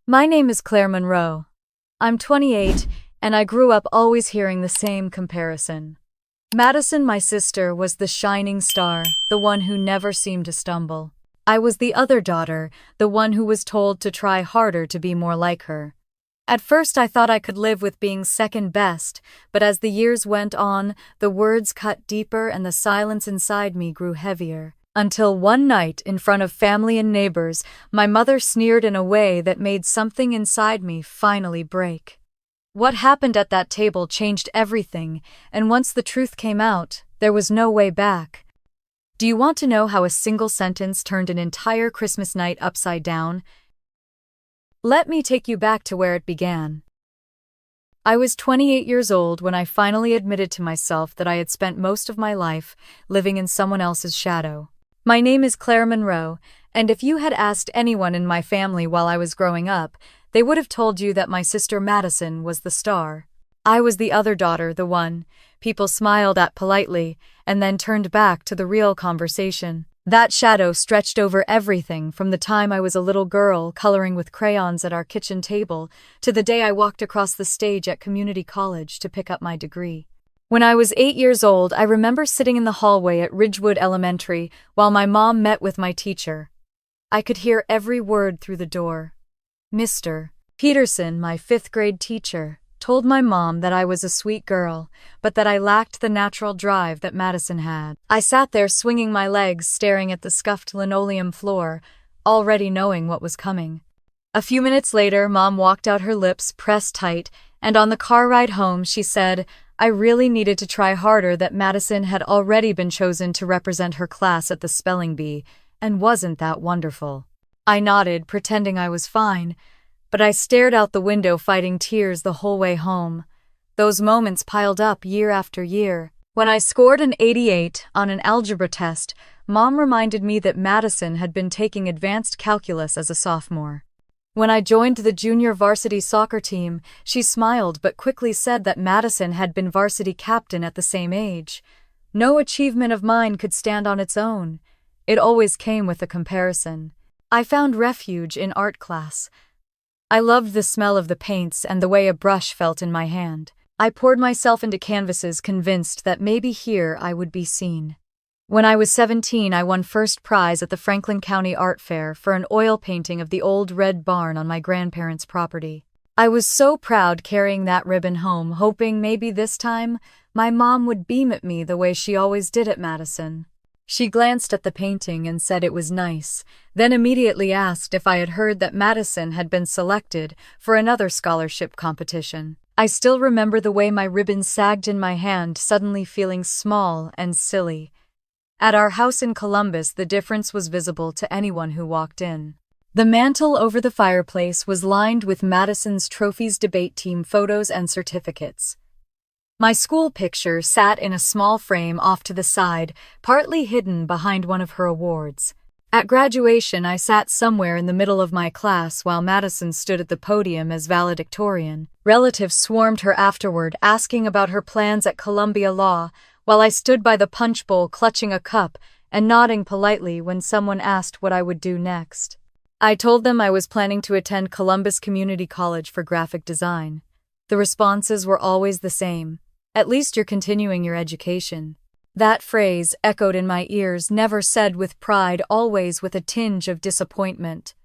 My name is Claire Monroe. I'm 28, and I grew up always hearing the same comparison. Madison, my sister, was the shining star, the one who never seemed to stumble. I was the other daughter, the one who was told to try harder to be more like her. At first I thought I could live with being second best, but as the years went on, the words cut deeper and the silence inside me grew heavier. Until one night, in front of family and neighbors, my mother sneered in a way that made something inside me finally break. What happened at that table changed everything, and once the truth came out, there was no way back. Do you want to know how a single sentence turned an entire Christmas night upside down? Let me take you back to where it began. I was 28 years old when I finally admitted to myself that I had spent most of my life living in someone else's shadow. My name is Claire Monroe, and if you had asked anyone in my family while I was growing up, they would have told you that my sister Madison was the star. I was the other daughter, the one people smiled at politely and then turned back to the real conversation. That shadow stretched over everything from the time I was a little girl coloring with crayons at our kitchen table to the day I walked across the stage at community college to pick up my degree. When I was 8 years old, I remember sitting in the hallway at Ridgewood Elementary while my mom met with my teacher. I could hear every word through the door. Mr. Peterson, my 5th grade teacher, told my mom that I was a sweet girl, but that I lacked the natural drive that Madison had. I sat there swinging my legs, staring at the scuffed linoleum floor, already knowing what was coming. A few minutes later, Mom walked out, her lips pressed tight, and on the car ride home she said, I really needed to try harder, that Madison had already been chosen to represent her class at the spelling bee, and wasn't that wonderful? I nodded, pretending I was fine, but I stared out the window, fighting tears the whole way home. Those moments piled up year after year. When I scored an 88 on an algebra test, Mom reminded me that Madison had been taking advanced calculus as a sophomore. When I joined the junior varsity soccer team, she smiled but quickly said that Madison had been varsity captain at the same age. No achievement of mine could stand on its own. It always came with a comparison. I found refuge in art class. I loved the smell of the paints and the way a brush felt in my hand. I poured myself into canvases, convinced that maybe here I would be seen. When I was 17, I won first prize at the Franklin County Art Fair for an oil painting of the old red barn on my grandparents' property. I was so proud, carrying that ribbon home, hoping maybe this time my mom would beam at me the way she always did at Madison. She glanced at the painting and said it was nice, then immediately asked if I had heard that Madison had been selected for another scholarship competition. I still remember the way my ribbon sagged in my hand, suddenly feeling small and silly. At our house in Columbus, the difference was visible to anyone who walked in. The mantel over the fireplace was lined with Madison's trophies, debate team photos, and certificates. My school picture sat in a small frame off to the side, partly hidden behind one of her awards. At graduation, I sat somewhere in the middle of my class while Madison stood at the podium as valedictorian. Relatives swarmed her afterward, asking about her plans at Columbia Law, while I stood by the punch bowl clutching a cup and nodding politely when someone asked what I would do next. I told them I was planning to attend Columbus Community College for graphic design. The responses were always the same. At least you're continuing your education. That phrase echoed in my ears, never said with pride, always with a tinge of disappointment.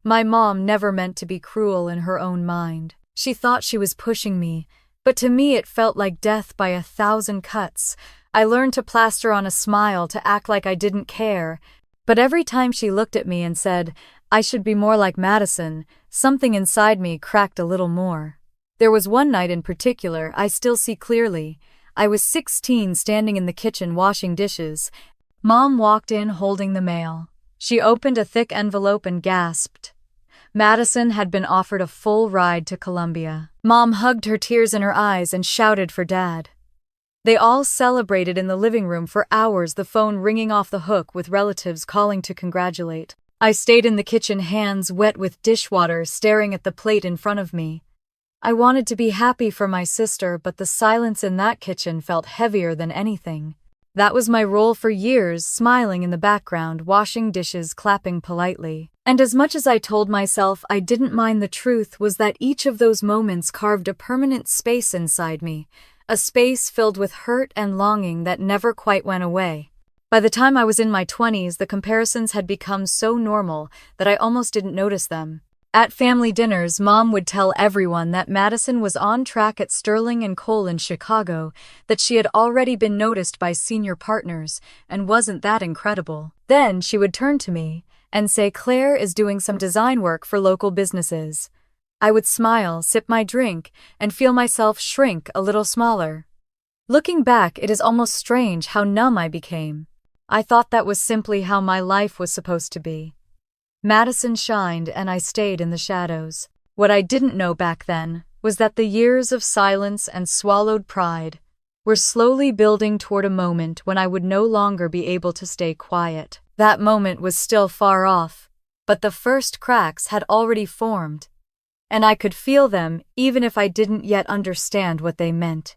My mom never meant to be cruel in her own mind. She thought she was pushing me, but to me it felt like death by 1,000 cuts. I learned to plaster on a smile, to act like I didn't care. But every time she looked at me and said, I should be more like Madison, something inside me cracked a little more. There was one night in particular I still see clearly. I was 16, standing in the kitchen washing dishes. Mom walked in holding the mail. She opened a thick envelope and gasped. Madison had been offered a full ride to Columbia. Mom hugged her, tears in her eyes, and shouted for Dad. They all celebrated in the living room for hours, the phone ringing off the hook with relatives calling to congratulate. I stayed in the kitchen, hands wet with dishwater, staring at the plate in front of me. I wanted to be happy for my sister, but the silence in that kitchen felt heavier than anything. That was my role for years, smiling in the background, washing dishes, clapping politely. And as much as I told myself I didn't mind, the truth was that each of those moments carved a permanent space inside me, a space filled with hurt and longing that never quite went away. By the time I was in my 20s, the comparisons had become so normal that I almost didn't notice them. At family dinners, Mom would tell everyone that Madison was on track at Sterling and Cole in Chicago, that she had already been noticed by senior partners, and wasn't that incredible? Then she would turn to me and say Claire is doing some design work for local businesses. I would smile, sip my drink, and feel myself shrink a little smaller. Looking back, it is almost strange how numb I became. I thought that was simply how my life was supposed to be. Madison shined and I stayed in the shadows. What I didn't know back then was that the years of silence and swallowed pride were slowly building toward a moment when I would no longer be able to stay quiet. That moment was still far off, but the first cracks had already formed, and I could feel them even if I didn't yet understand what they meant.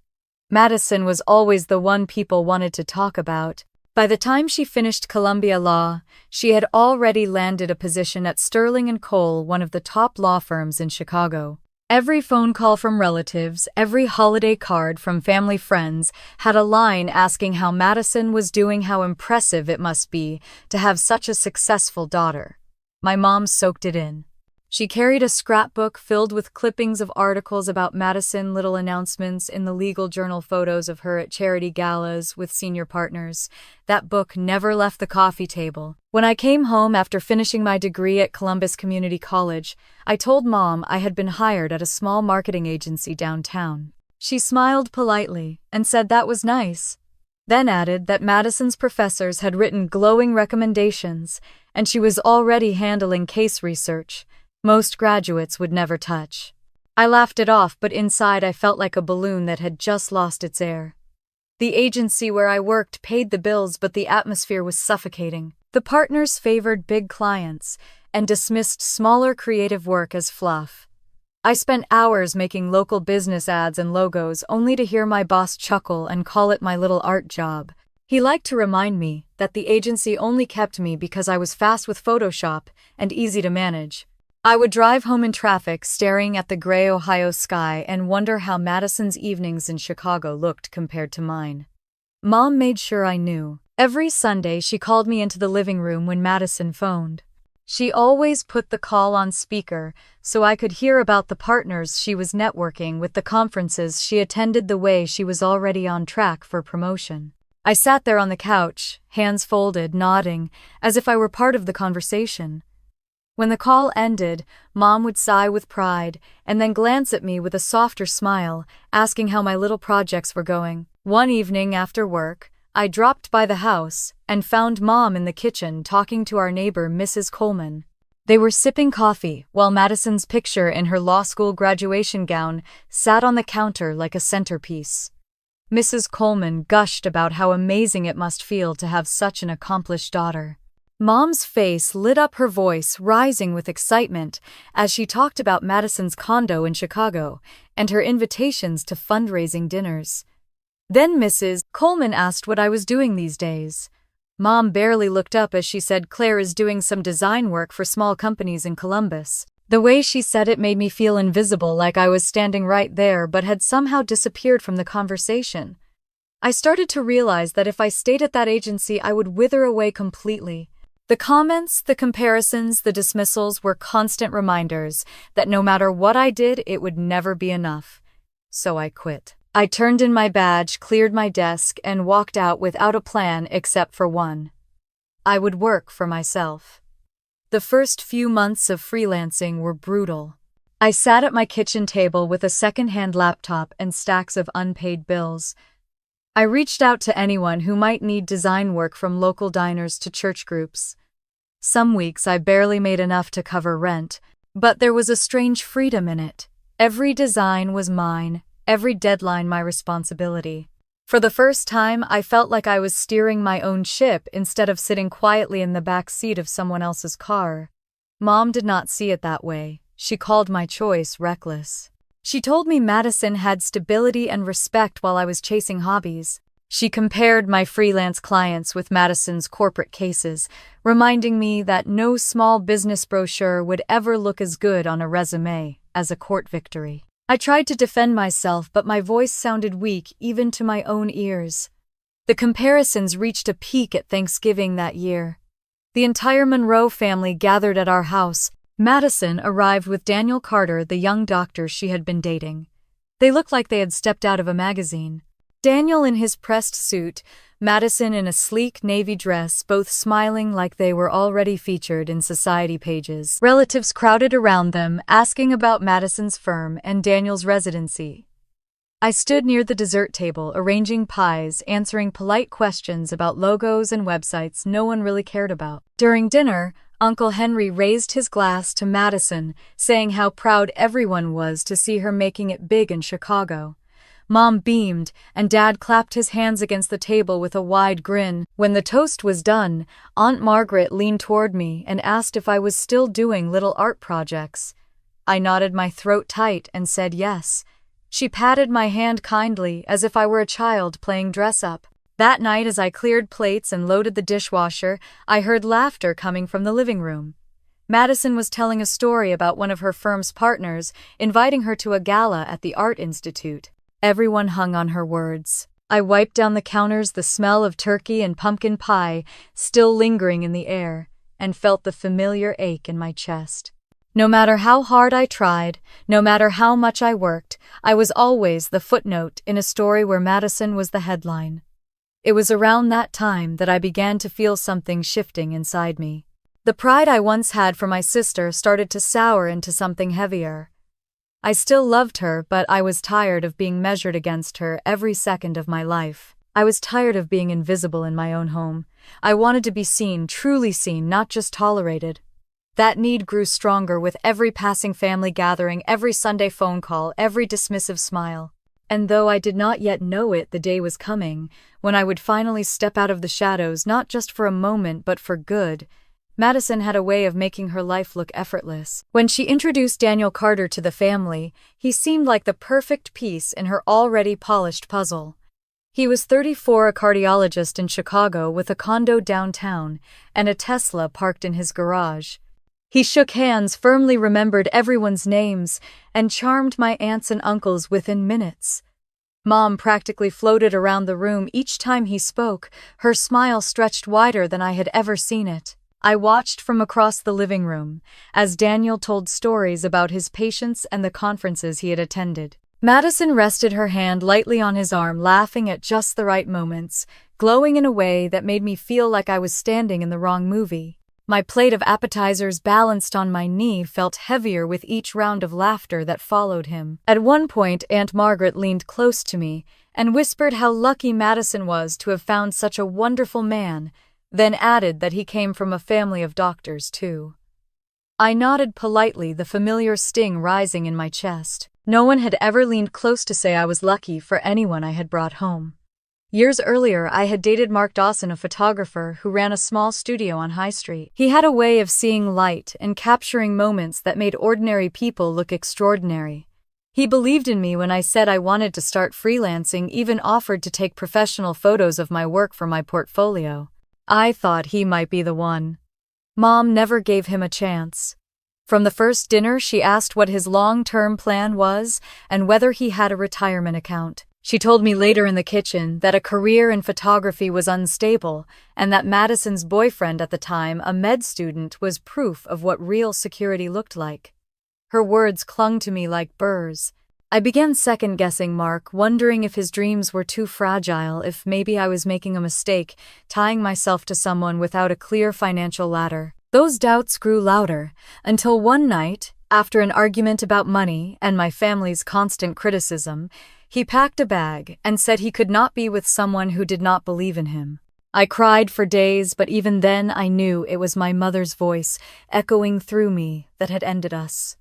Madison was always the one people wanted to talk about. By the time she finished Columbia Law, she had already landed a position at Sterling and Cole, one of the top law firms in Chicago. Every phone call from relatives, every holiday card from family friends had a line asking how Madison was doing, how impressive it must be to have such a successful daughter. My mom soaked it in. She carried a scrapbook filled with clippings of articles about Madison, little announcements in the legal journal, photos of her at charity galas with senior partners. That book never left the coffee table. When I came home after finishing my degree at Columbus Community College, I told Mom I had been hired at a small marketing agency downtown. She smiled politely and said that was nice, then added that Madison's professors had written glowing recommendations and she was already handling case research most graduates would never touch. I laughed it off, but inside I felt like a balloon that had just lost its air. The agency where I worked paid the bills, but the atmosphere was suffocating. The partners favored big clients and dismissed smaller creative work as fluff. I spent hours making local business ads and logos only to hear my boss chuckle and call it my little art job. He liked to remind me that the agency only kept me because I was fast with Photoshop and easy to manage. I would drive home in traffic, staring at the gray Ohio sky and wonder how Madison's evenings in Chicago looked compared to mine. Mom made sure I knew. Every Sunday she called me into the living room when Madison phoned. She always put the call on speaker so I could hear about the partners she was networking with, the conferences she attended, the way she was already on track for promotion. I sat there on the couch, hands folded, nodding, as if I were part of the conversation. When the call ended, Mom would sigh with pride and then glance at me with a softer smile, asking how my little projects were going. One evening after work, I dropped by the house and found Mom in the kitchen talking to our neighbor, Mrs. Coleman. They were sipping coffee while Madison's picture in her law school graduation gown sat on the counter like a centerpiece. Mrs. Coleman gushed about how amazing it must feel to have such an accomplished daughter. Mom's face lit up, her voice rising with excitement as she talked about Madison's condo in Chicago and her invitations to fundraising dinners. Then Mrs. Coleman asked what I was doing these days. Mom barely looked up as she said Claire is doing some design work for small companies in Columbus. The way she said it made me feel invisible, like I was standing right there but had somehow disappeared from the conversation. I started to realize that if I stayed at that agency I would wither away completely. The comments, the comparisons, the dismissals were constant reminders that no matter what I did, it would never be enough. So I quit. I turned in my badge, cleared my desk, and walked out without a plan except for one. I would work for myself. The first few months of freelancing were brutal. I sat at my kitchen table with a second-hand laptop and stacks of unpaid bills. I reached out to anyone who might need design work, from local diners to church groups. Some weeks I barely made enough to cover rent, but there was a strange freedom in it. Every design was mine, every deadline my responsibility. For the first time, I felt like I was steering my own ship instead of sitting quietly in the back seat of someone else's car. Mom did not see it that way. She called my choice reckless. She told me Madison had stability and respect while I was chasing hobbies. She compared my freelance clients with Madison's corporate cases, reminding me that no small business brochure would ever look as good on a resume as a court victory. I tried to defend myself, but my voice sounded weak even to my own ears. The comparisons reached a peak at Thanksgiving that year. The entire Monroe family gathered at our house. Madison arrived with Daniel Carter, the young doctor she had been dating. They looked like they had stepped out of a magazine. Daniel in his pressed suit, Madison in a sleek navy dress, both smiling like they were already featured in society pages. Relatives crowded around them, asking about Madison's firm and Daniel's residency. I stood near the dessert table, arranging pies, answering polite questions about logos and websites no one really cared about. During dinner, Uncle Henry raised his glass to Madison, saying how proud everyone was to see her making it big in Chicago. Mom beamed, and Dad clapped his hands against the table with a wide grin. When the toast was done, Aunt Margaret leaned toward me and asked if I was still doing little art projects. I nodded my throat tight and said yes. She patted my hand kindly, as if I were a child playing dress-up. That night, as I cleared plates and loaded the dishwasher, I heard laughter coming from the living room. Madison was telling a story about one of her firm's partners, inviting her to a gala at the Art Institute. Everyone hung on her words. I wiped down the counters, the smell of turkey and pumpkin pie still lingering in the air, and felt the familiar ache in my chest. No matter how hard I tried, no matter how much I worked, I was always the footnote in a story where Madison was the headline. It was around that time that I began to feel something shifting inside me. The pride I once had for my sister started to sour into something heavier. I still loved her, but I was tired of being measured against her every second of my life. I was tired of being invisible in my own home. I wanted to be seen, truly seen, not just tolerated. That need grew stronger with every passing family gathering, every Sunday phone call, every dismissive smile. And though I did not yet know it, the day was coming when I would finally step out of the shadows, not just for a moment but for good. Madison had a way of making her life look effortless. When she introduced Daniel Carter to the family, he seemed like the perfect piece in her already polished puzzle. He was 34, a cardiologist in Chicago with a condo downtown and a Tesla parked in his garage. He shook hands, firmly remembered everyone's names, and charmed my aunts and uncles within minutes. Mom practically floated around the room each time he spoke, her smile stretched wider than I had ever seen it. I watched from across the living room as Daniel told stories about his patients and the conferences he had attended. Madison rested her hand lightly on his arm, laughing at just the right moments, glowing in a way that made me feel like I was standing in the wrong movie. My plate of appetizers balanced on my knee felt heavier with each round of laughter that followed him. At one point, Aunt Margaret leaned close to me and whispered how lucky Madison was to have found such a wonderful man, then added that he came from a family of doctors, too. I nodded politely, the familiar sting rising in my chest. No one had ever leaned close to say I was lucky for anyone I had brought home. Years earlier, I had dated Mark Dawson, a photographer who ran a small studio on High Street. He had a way of seeing light and capturing moments that made ordinary people look extraordinary. He believed in me when I said I wanted to start freelancing, even offered to take professional photos of my work for my portfolio. I thought he might be the one. Mom never gave him a chance. From the first dinner, she asked what his long-term plan was and whether he had a retirement account. She told me later in the kitchen that a career in photography was unstable and that Madison's boyfriend at the time, a med student, was proof of what real security looked like. Her words clung to me like burrs. I began second-guessing Mark, wondering if his dreams were too fragile, if maybe I was making a mistake, tying myself to someone without a clear financial ladder. Those doubts grew louder, until one night, after an argument about money and my family's constant criticism, he packed a bag and said he could not be with someone who did not believe in him. I cried for days, but even then I knew it was my mother's voice echoing through me that had ended us.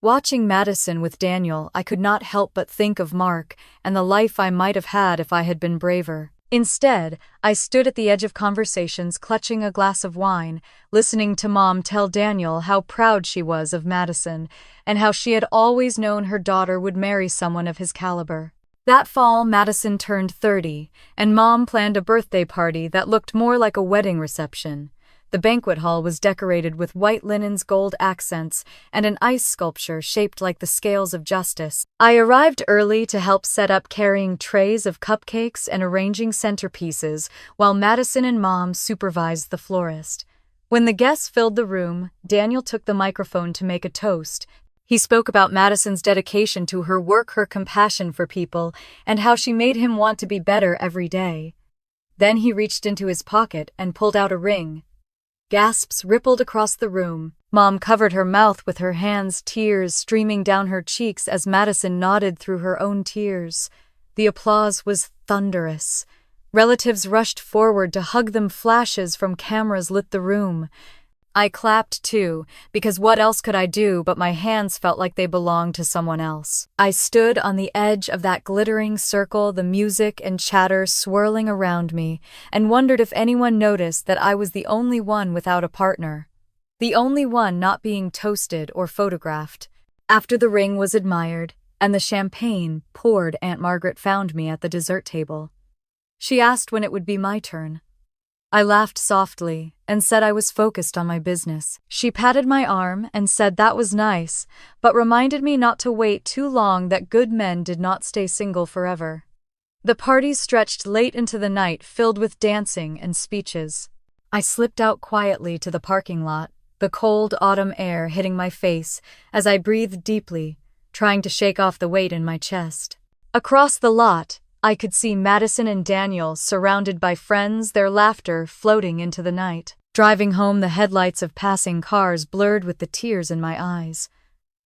Watching Madison with Daniel, I could not help but think of Mark and the life I might have had if I had been braver. Instead, I stood at the edge of conversations, clutching a glass of wine, listening to Mom tell Daniel how proud she was of Madison and how she had always known her daughter would marry someone of his caliber. That fall, Madison turned 30, and Mom planned a birthday party that looked more like a wedding reception. The banquet hall was decorated with white linen's gold accents and an ice sculpture shaped like the scales of justice. I arrived early to help set up, carrying trays of cupcakes and arranging centerpieces, while Madison and Mom supervised the florist. When the guests filled the room, Daniel took the microphone to make a toast. He spoke about Madison's dedication to her work, her compassion for people, and how she made him want to be better every day. Then he reached into his pocket and pulled out a ring. Gasps rippled across the room. Mom covered her mouth with her hands, tears streaming down her cheeks as Madison nodded through her own tears. The applause was thunderous. Relatives rushed forward to hug them. Flashes from cameras lit the room. I clapped too, because what else could I do, but my hands felt like they belonged to someone else. I stood on the edge of that glittering circle, the music and chatter swirling around me, and wondered if anyone noticed that I was the only one without a partner. The only one not being toasted or photographed. After the ring was admired, and the champagne poured, Aunt Margaret found me at the dessert table. She asked when it would be my turn. I laughed softly and said I was focused on my business. She patted my arm and said that was nice, but reminded me not to wait too long, that good men did not stay single forever. The party stretched late into the night, filled with dancing and speeches. I slipped out quietly to the parking lot, the cold autumn air hitting my face as I breathed deeply, trying to shake off the weight in my chest. Across the lot, I could see Madison and Daniel surrounded by friends, their laughter floating into the night. Driving home, the headlights of passing cars blurred with the tears in my eyes.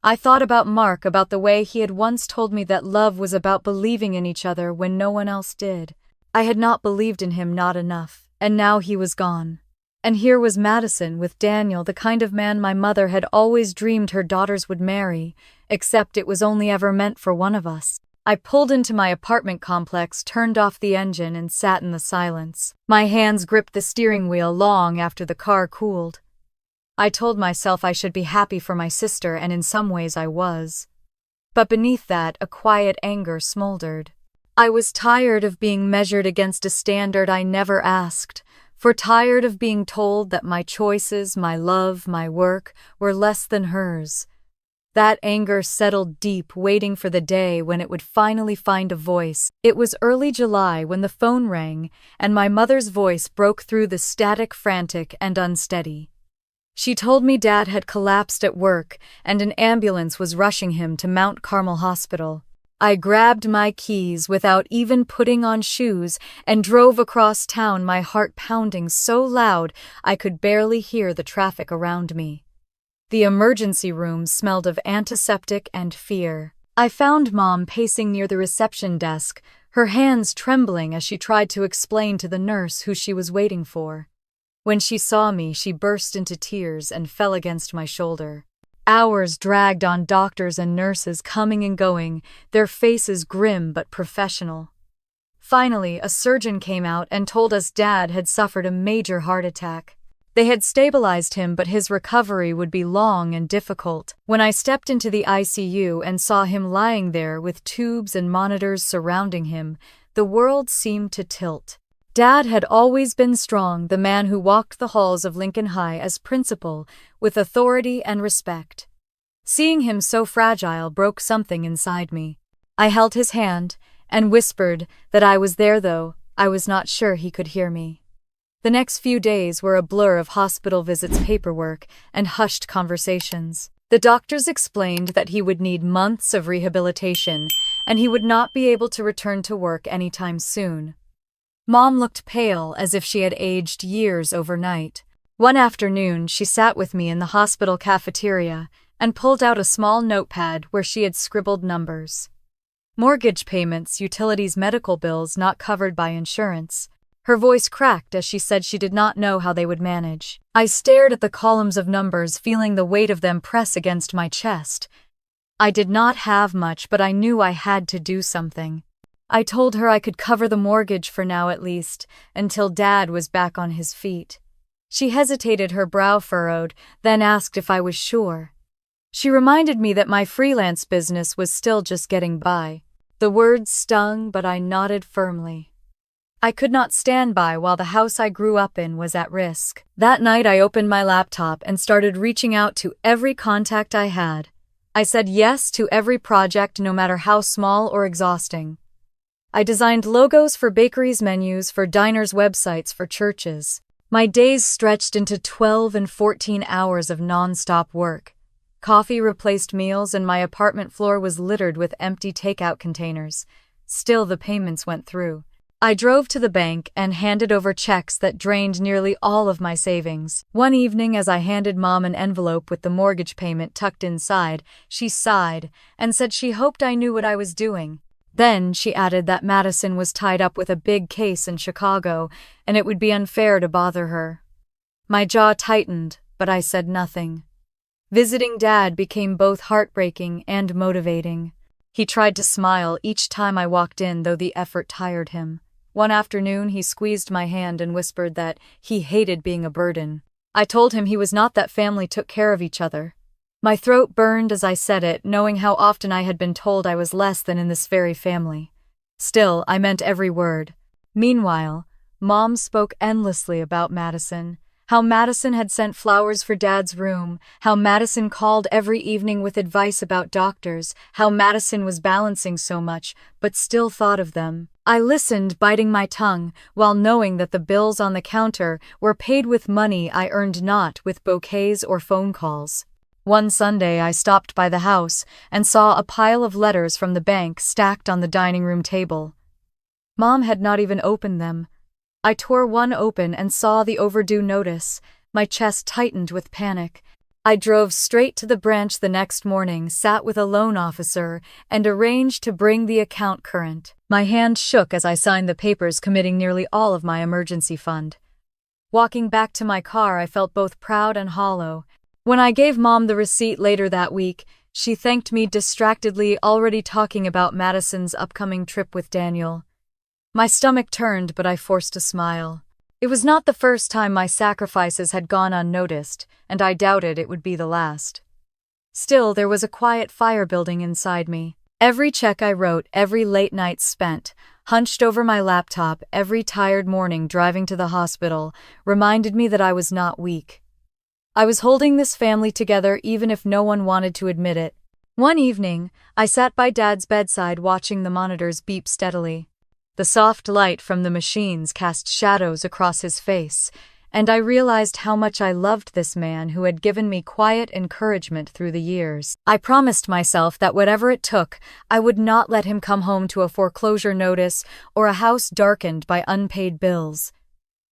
I thought about Mark, about the way he had once told me that love was about believing in each other when no one else did. I had not believed in him, not enough, and now he was gone. And here was Madison with Daniel, the kind of man my mother had always dreamed her daughters would marry, except it was only ever meant for one of us. I pulled into my apartment complex, turned off the engine, and sat in the silence. My hands gripped the steering wheel long after the car cooled. I told myself I should be happy for my sister, and in some ways I was. But beneath that, a quiet anger smoldered. I was tired of being measured against a standard I never asked, tired of being told that my choices, my love, my work, were less than hers. That anger settled deep, waiting for the day when it would finally find a voice. It was early July when the phone rang, and my mother's voice broke through the static, frantic and unsteady. She told me Dad had collapsed at work, and an ambulance was rushing him to Mount Carmel Hospital. I grabbed my keys without even putting on shoes and drove across town, my heart pounding so loud I could barely hear the traffic around me. The emergency room smelled of antiseptic and fear. I found Mom pacing near the reception desk, her hands trembling as she tried to explain to the nurse who she was waiting for. When she saw me, she burst into tears and fell against my shoulder. Hours dragged on, doctors and nurses coming and going, their faces grim but professional. Finally, a surgeon came out and told us Dad had suffered a major heart attack. They had stabilized him, but his recovery would be long and difficult. When I stepped into the ICU and saw him lying there with tubes and monitors surrounding him, the world seemed to tilt. Dad had always been strong, the man who walked the halls of Lincoln High as principal, with authority and respect. Seeing him so fragile broke something inside me. I held his hand and whispered that I was there, though I was not sure he could hear me. The next few days were a blur of hospital visits, paperwork, and hushed conversations. The doctors explained that he would need months of rehabilitation, and he would not be able to return to work anytime soon. Mom looked pale, as if she had aged years overnight. One afternoon, she sat with me in the hospital cafeteria and pulled out a small notepad where she had scribbled numbers. Mortgage payments, utilities, medical bills not covered by insurance. Her voice cracked as she said she did not know how they would manage. I stared at the columns of numbers, feeling the weight of them press against my chest. I did not have much, but I knew I had to do something. I told her I could cover the mortgage for now, at least, until Dad was back on his feet. She hesitated, her brow furrowed, then asked if I was sure. She reminded me that my freelance business was still just getting by. The words stung, but I nodded firmly. I could not stand by while the house I grew up in was at risk. That night I opened my laptop and started reaching out to every contact I had. I said yes to every project, no matter how small or exhausting. I designed logos for bakeries' menus, for diners' websites, for churches. My days stretched into 12 and 14 hours of non-stop work. Coffee replaced meals, and my apartment floor was littered with empty takeout containers. Still, the payments went through. I drove to the bank and handed over checks that drained nearly all of my savings. One evening, as I handed Mom an envelope with the mortgage payment tucked inside, she sighed and said she hoped I knew what I was doing. Then she added that Madison was tied up with a big case in Chicago, and it would be unfair to bother her. My jaw tightened, but I said nothing. Visiting Dad became both heartbreaking and motivating. He tried to smile each time I walked in, though the effort tired him. One afternoon, he squeezed my hand and whispered that he hated being a burden. I told him he was not, that family took care of each other. My throat burned as I said it, knowing how often I had been told I was less than in this very family. Still, I meant every word. Meanwhile, Mom spoke endlessly about Madison. How Madison had sent flowers for Dad's room, how Madison called every evening with advice about doctors, how Madison was balancing so much, but still thought of them. I listened, biting my tongue, while knowing that the bills on the counter were paid with money I earned, not with bouquets or phone calls. One Sunday, I stopped by the house and saw a pile of letters from the bank stacked on the dining room table. Mom had not even opened them. I tore one open and saw the overdue notice. My chest tightened with panic. I drove straight to the branch the next morning, sat with a loan officer, and arranged to bring the account current. My hand shook as I signed the papers committing nearly all of my emergency fund. Walking back to my car, I felt both proud and hollow. When I gave Mom the receipt later that week, she thanked me distractedly, already talking about Madison's upcoming trip with Daniel. My stomach turned, but I forced a smile. It was not the first time my sacrifices had gone unnoticed, and I doubted it would be the last. Still, there was a quiet fire building inside me. Every check I wrote, every late night spent, hunched over my laptop, every tired morning driving to the hospital, reminded me that I was not weak. I was holding this family together even if no one wanted to admit it. One evening, I sat by Dad's bedside watching the monitors beep steadily. The soft light from the machines cast shadows across his face, and I realized how much I loved this man who had given me quiet encouragement through the years. I promised myself that whatever it took, I would not let him come home to a foreclosure notice or a house darkened by unpaid bills.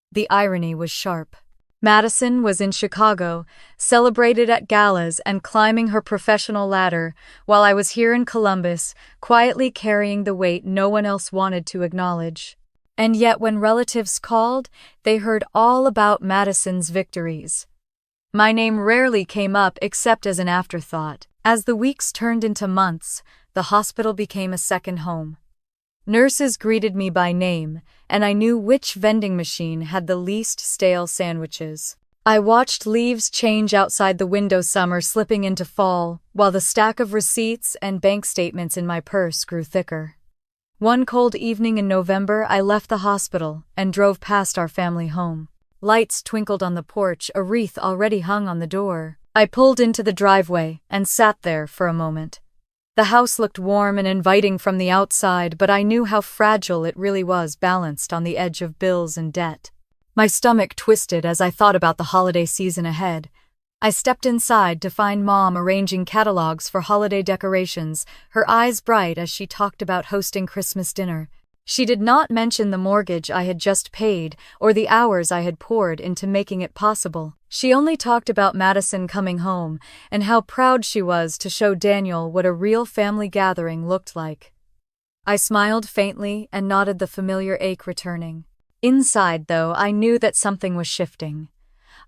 The irony was sharp. Madison was in Chicago, celebrated at galas and climbing her professional ladder, while I was here in Columbus, quietly carrying the weight no one else wanted to acknowledge. And yet when relatives called, they heard all about Madison's victories. My name rarely came up except as an afterthought. As the weeks turned into months, the hospital became a second home. Nurses greeted me by name, and I knew which vending machine had the least stale sandwiches. I watched leaves change outside the window, summer slipping into fall, while the stack of receipts and bank statements in my purse grew thicker. One cold evening in November, I left the hospital and drove past our family home. Lights twinkled on the porch, a wreath already hung on the door. I pulled into the driveway and sat there for a moment. The house looked warm and inviting from the outside, but I knew how fragile it really was, balanced on the edge of bills and debt. My stomach twisted as I thought about the holiday season ahead. I stepped inside to find Mom arranging catalogs for holiday decorations, her eyes bright as she talked about hosting Christmas dinner. She did not mention the mortgage I had just paid or the hours I had poured into making it possible. She only talked about Madison coming home and how proud she was to show Daniel what a real family gathering looked like. I smiled faintly and nodded, the familiar ache returning. Inside, though, I knew that something was shifting.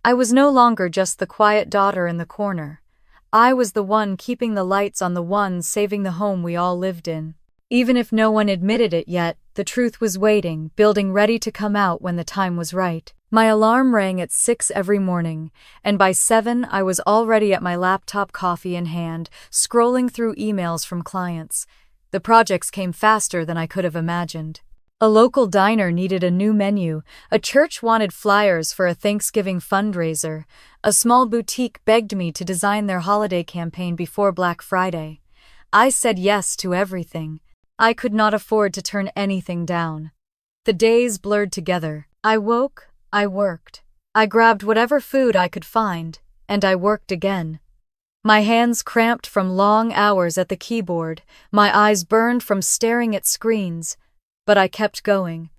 I was no longer just the quiet daughter in the corner. I was the one keeping the lights on, the one saving the home we all lived in. Even if no one admitted it yet, the truth was waiting, building, ready to come out when the time was right. My alarm rang at 6 every morning, and by 7 I was already at my laptop, coffee in hand, scrolling through emails from clients. The projects came faster than I could have imagined. A local diner needed a new menu, a church wanted flyers for a Thanksgiving fundraiser, a small boutique begged me to design their holiday campaign before Black Friday. I said yes to everything. I could not afford to turn anything down. The days blurred together. I woke, I worked. I grabbed whatever food I could find, and I worked again. My hands cramped from long hours at the keyboard, my eyes burned from staring at screens. But I kept going.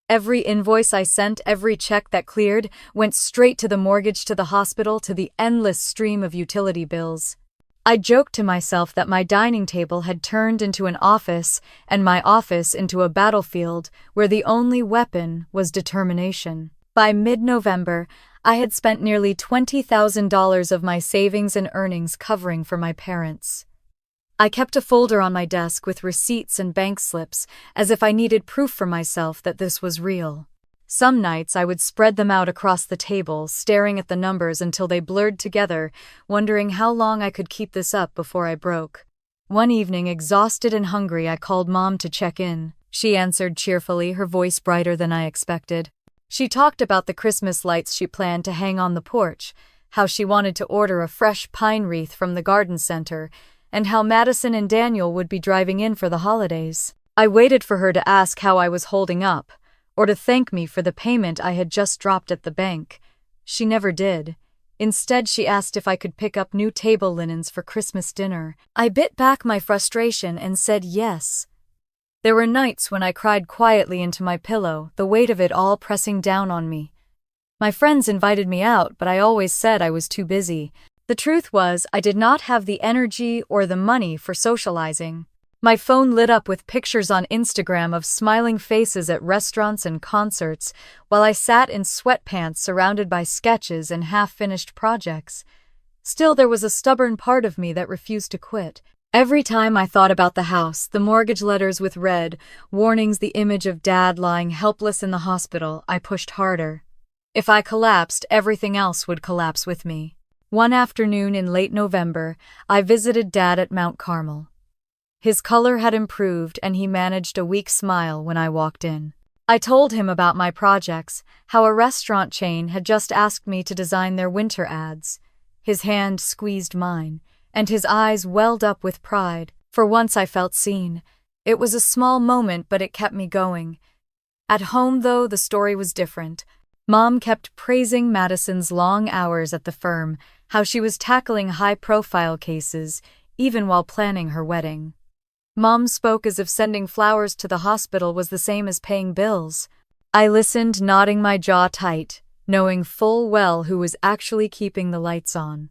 Every invoice I sent, every check that cleared, went straight to the mortgage, to the hospital, to the endless stream of utility bills. I joked to myself that my dining table had turned into an office, and my office into a battlefield where the only weapon was determination. By mid-November, I had spent nearly $20,000 of my savings and earnings covering for my parents. I kept a folder on my desk with receipts and bank slips, as if I needed proof for myself that this was real. Some nights I would spread them out across the table, staring at the numbers until they blurred together, wondering how long I could keep this up before I broke. One evening, exhausted and hungry, I called Mom to check in. She answered cheerfully, her voice brighter than I expected. She talked about the Christmas lights she planned to hang on the porch, how she wanted to order a fresh pine wreath from the garden center, and how Madison and Daniel would be driving in for the holidays. I waited for her to ask how I was holding up, or to thank me for the payment I had just dropped at the bank. She never did. Instead, she asked if I could pick up new table linens for Christmas dinner. I bit back my frustration and said yes. There were nights when I cried quietly into my pillow, the weight of it all pressing down on me. My friends invited me out, but I always said I was too busy. The truth was, I did not have the energy or the money for socializing. My phone lit up with pictures on Instagram of smiling faces at restaurants and concerts, while I sat in sweatpants surrounded by sketches and half-finished projects. Still, there was a stubborn part of me that refused to quit. Every time I thought about the house, the mortgage letters with red warnings, the image of Dad lying helpless in the hospital, I pushed harder. If I collapsed, everything else would collapse with me. One afternoon in late November, I visited Dad at Mount Carmel. His color had improved and he managed a weak smile when I walked in. I told him about my projects, how a restaurant chain had just asked me to design their winter ads. His hand squeezed mine, and his eyes welled up with pride. For once I felt seen. It was a small moment, but it kept me going. At home, though, the story was different. Mom kept praising Madison's long hours at the firm, how she was tackling high-profile cases, even while planning her wedding. Mom spoke as if sending flowers to the hospital was the same as paying bills. I listened, nodding my jaw tight, knowing full well who was actually keeping the lights on.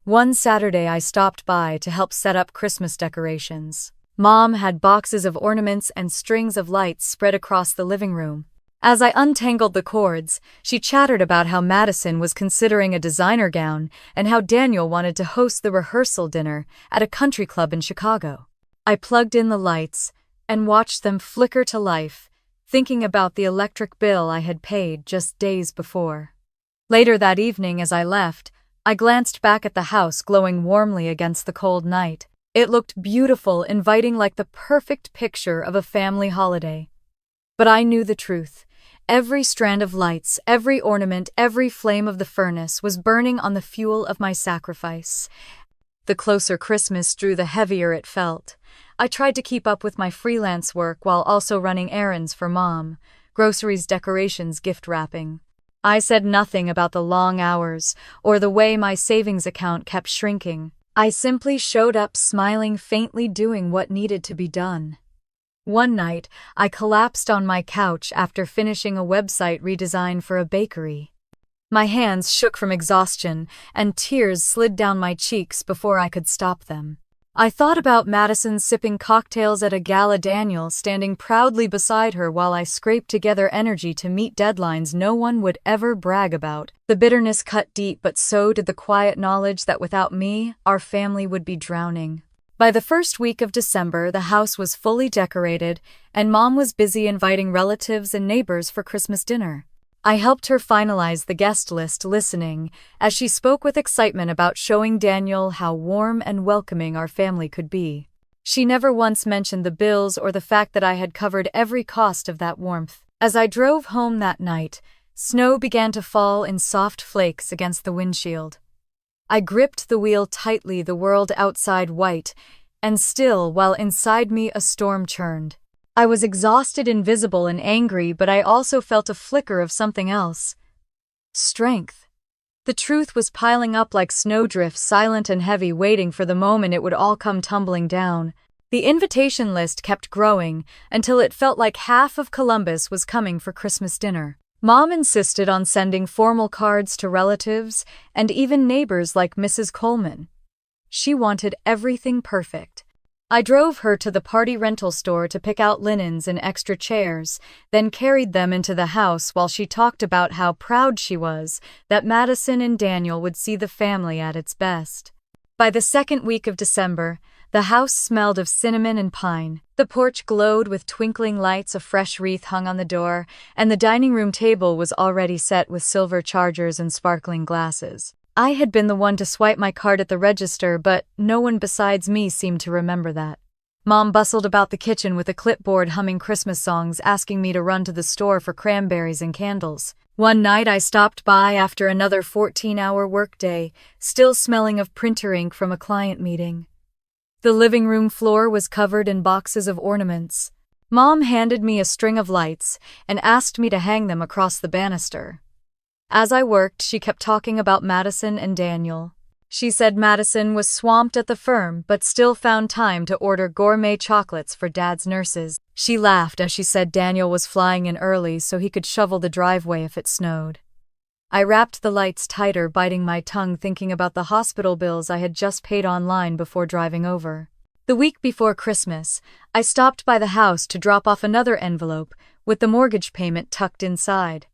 One Saturday I stopped by to help set up Christmas decorations. Mom had boxes of ornaments and strings of lights spread across the living room. As I untangled the cords, she chattered about how Madison was considering a designer gown and how Daniel wanted to host the rehearsal dinner at a country club in Chicago. I plugged in the lights and watched them flicker to life, thinking about the electric bill I had paid just days before. Later that evening, as I left, I glanced back at the house glowing warmly against the cold night. It looked beautiful, inviting, like the perfect picture of a family holiday. But I knew the truth. Every strand of lights, every ornament, every flame of the furnace was burning on the fuel of my sacrifice. The closer Christmas drew, the heavier it felt. I tried to keep up with my freelance work while also running errands for Mom, groceries, decorations, gift wrapping. I said nothing about the long hours or the way my savings account kept shrinking. I simply showed up, smiling faintly, doing what needed to be done. One night, I collapsed on my couch after finishing a website redesign for a bakery. My hands shook from exhaustion, and tears slid down my cheeks before I could stop them. I thought about Madison sipping cocktails at a gala, Daniel standing proudly beside her while I scraped together energy to meet deadlines no one would ever brag about. The bitterness cut deep, but so did the quiet knowledge that without me, our family would be drowning. By the first week of December, the house was fully decorated, and Mom was busy inviting relatives and neighbors for Christmas dinner. I helped her finalize the guest list, listening as she spoke with excitement about showing Daniel how warm and welcoming our family could be. She never once mentioned the bills or the fact that I had covered every cost of that warmth. As I drove home that night, snow began to fall in soft flakes against the windshield. I gripped the wheel tightly, the world outside white, and still, while inside me a storm churned. I was exhausted, invisible, and angry, but I also felt a flicker of something else. Strength. The truth was piling up like snowdrifts, silent and heavy, waiting for the moment it would all come tumbling down. The invitation list kept growing until it felt like half of Columbus was coming for Christmas dinner. Mom insisted on sending formal cards to relatives and even neighbors like Mrs. Coleman. She wanted everything perfect. I drove her to the party rental store to pick out linens and extra chairs, then carried them into the house while she talked about how proud she was that Madison and Daniel would see the family at its best. By the second week of December, the house smelled of cinnamon and pine. The porch glowed with twinkling lights, a fresh wreath hung on the door, and the dining room table was already set with silver chargers and sparkling glasses. I had been the one to swipe my card at the register, but no one besides me seemed to remember that. Mom bustled about the kitchen with a clipboard humming Christmas songs, asking me to run to the store for cranberries and candles. One night I stopped by after another 14-hour workday, still smelling of printer ink from a client meeting. The living room floor was covered in boxes of ornaments. Mom handed me a string of lights and asked me to hang them across the banister. As I worked, she kept talking about Madison and Daniel. She said Madison was swamped at the firm but still found time to order gourmet chocolates for Dad's nurses. She laughed as she said Daniel was flying in early so he could shovel the driveway if it snowed. I wrapped the lights tighter, biting my tongue, thinking about the hospital bills I had just paid online before driving over. The week before Christmas, I stopped by the house to drop off another envelope with the mortgage payment tucked inside.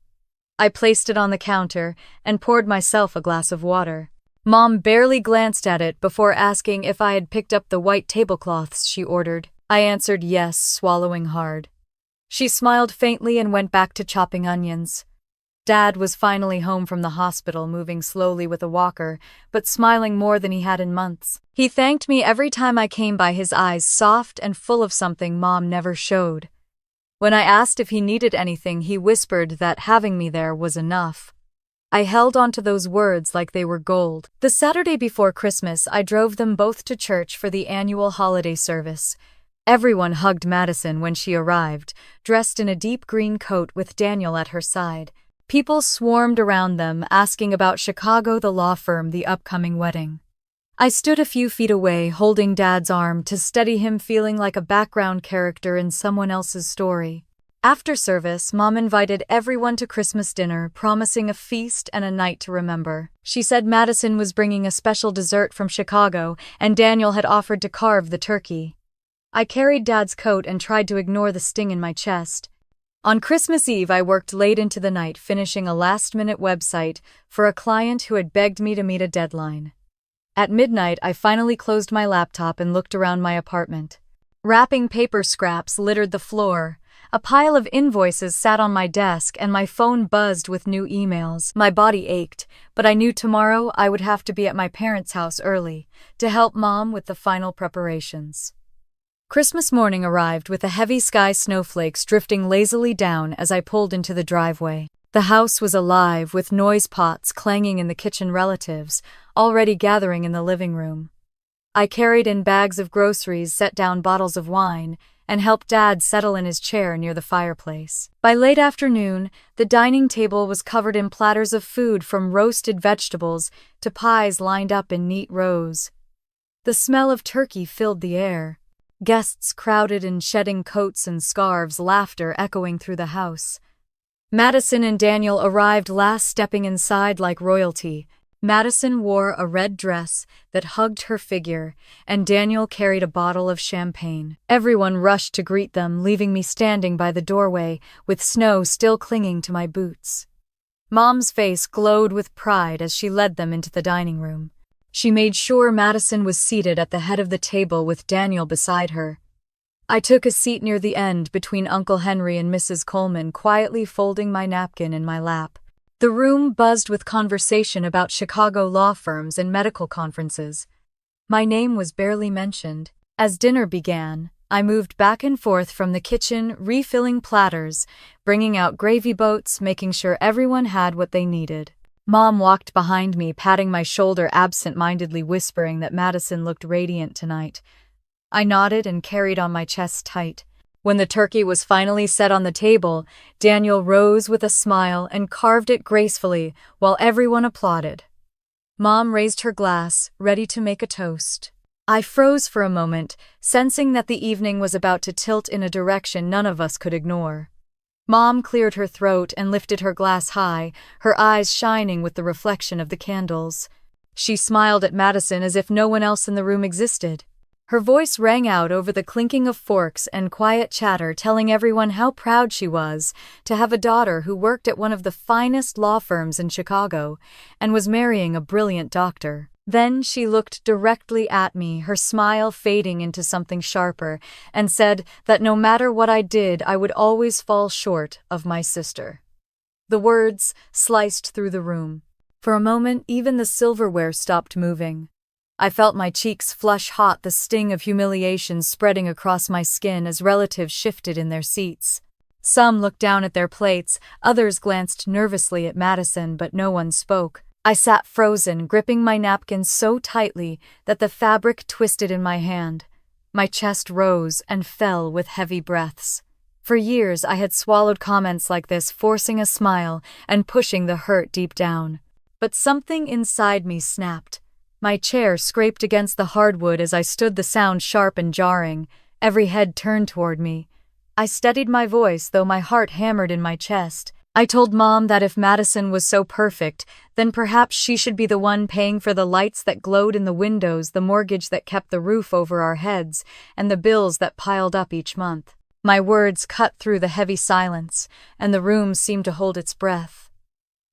I placed it on the counter and poured myself a glass of water. Mom barely glanced at it before asking if I had picked up the white tablecloths she ordered. I answered yes, swallowing hard. She smiled faintly and went back to chopping onions. Dad was finally home from the hospital, moving slowly with a walker, but smiling more than he had in months. He thanked me every time I came by, his eyes soft and full of something Mom never showed. When I asked if he needed anything, he whispered that having me there was enough. I held on to those words like they were gold. The Saturday before Christmas, I drove them both to church for the annual holiday service. Everyone hugged Madison when she arrived, dressed in a deep green coat with Daniel at her side. People swarmed around them, asking about Chicago, the law firm, the upcoming wedding. I stood a few feet away, holding Dad's arm to steady him, feeling like a background character in someone else's story. After service, Mom invited everyone to Christmas dinner, promising a feast and a night to remember. She said Madison was bringing a special dessert from Chicago, and Daniel had offered to carve the turkey. I carried Dad's coat and tried to ignore the sting in my chest. On Christmas Eve, I worked late into the night, finishing a last-minute website for a client who had begged me to meet a deadline. At midnight, I finally closed my laptop and looked around my apartment. Wrapping paper scraps littered the floor. A pile of invoices sat on my desk, and my phone buzzed with new emails. My body ached, but I knew tomorrow I would have to be at my parents' house early to help Mom with the final preparations. Christmas morning arrived with a heavy sky, snowflakes drifting lazily down as I pulled into the driveway. The house was alive with noise pots clanging in the kitchen, relatives already gathering in the living room. I carried in bags of groceries, set down bottles of wine, and helped Dad settle in his chair near the fireplace. By late afternoon, the dining table was covered in platters of food, from roasted vegetables to pies lined up in neat rows. The smell of turkey filled the air. Guests crowded in, shedding coats and scarves, laughter echoing through the house. Madison and Daniel arrived last, stepping inside like royalty. Madison wore a red dress that hugged her figure, and Daniel carried a bottle of champagne. Everyone rushed to greet them, leaving me standing by the doorway with snow still clinging to my boots. Mom's face glowed with pride as she led them into the dining room. She made sure Madison was seated at the head of the table with Daniel beside her. I took a seat near the end between Uncle Henry and Mrs. Coleman, quietly folding my napkin in my lap. The room buzzed with conversation about Chicago law firms and medical conferences. My name was barely mentioned. As dinner began, I moved back and forth from the kitchen, refilling platters, bringing out gravy boats, making sure everyone had what they needed. Mom walked behind me, patting my shoulder absent-mindedly, whispering that Madison looked radiant tonight. I nodded and carried on my chest tight. When the turkey was finally set on the table, Daniel rose with a smile and carved it gracefully while everyone applauded. Mom raised her glass, ready to make a toast. I froze for a moment, sensing that the evening was about to tilt in a direction none of us could ignore. Mom cleared her throat and lifted her glass high, her eyes shining with the reflection of the candles. She smiled at Madison as if no one else in the room existed. Her voice rang out over the clinking of forks and quiet chatter, telling everyone how proud she was to have a daughter who worked at one of the finest law firms in Chicago and was marrying a brilliant doctor. Then she looked directly at me, her smile fading into something sharper, and said that no matter what I did, I would always fall short of my sister. The words sliced through the room. For a moment, even the silverware stopped moving. I felt my cheeks flush hot, the sting of humiliation spreading across my skin as relatives shifted in their seats. Some looked down at their plates, others glanced nervously at Madison, but no one spoke. I sat frozen, gripping my napkin so tightly that the fabric twisted in my hand. My chest rose and fell with heavy breaths. For years I had swallowed comments like this, forcing a smile and pushing the hurt deep down. But something inside me snapped. My chair scraped against the hardwood as I stood, the sound sharp and jarring. Every head turned toward me. I steadied my voice, though my heart hammered in my chest. I told Mom that if Madison was so perfect, then perhaps she should be the one paying for the lights that glowed in the windows, the mortgage that kept the roof over our heads, and the bills that piled up each month. My words cut through the heavy silence, and the room seemed to hold its breath.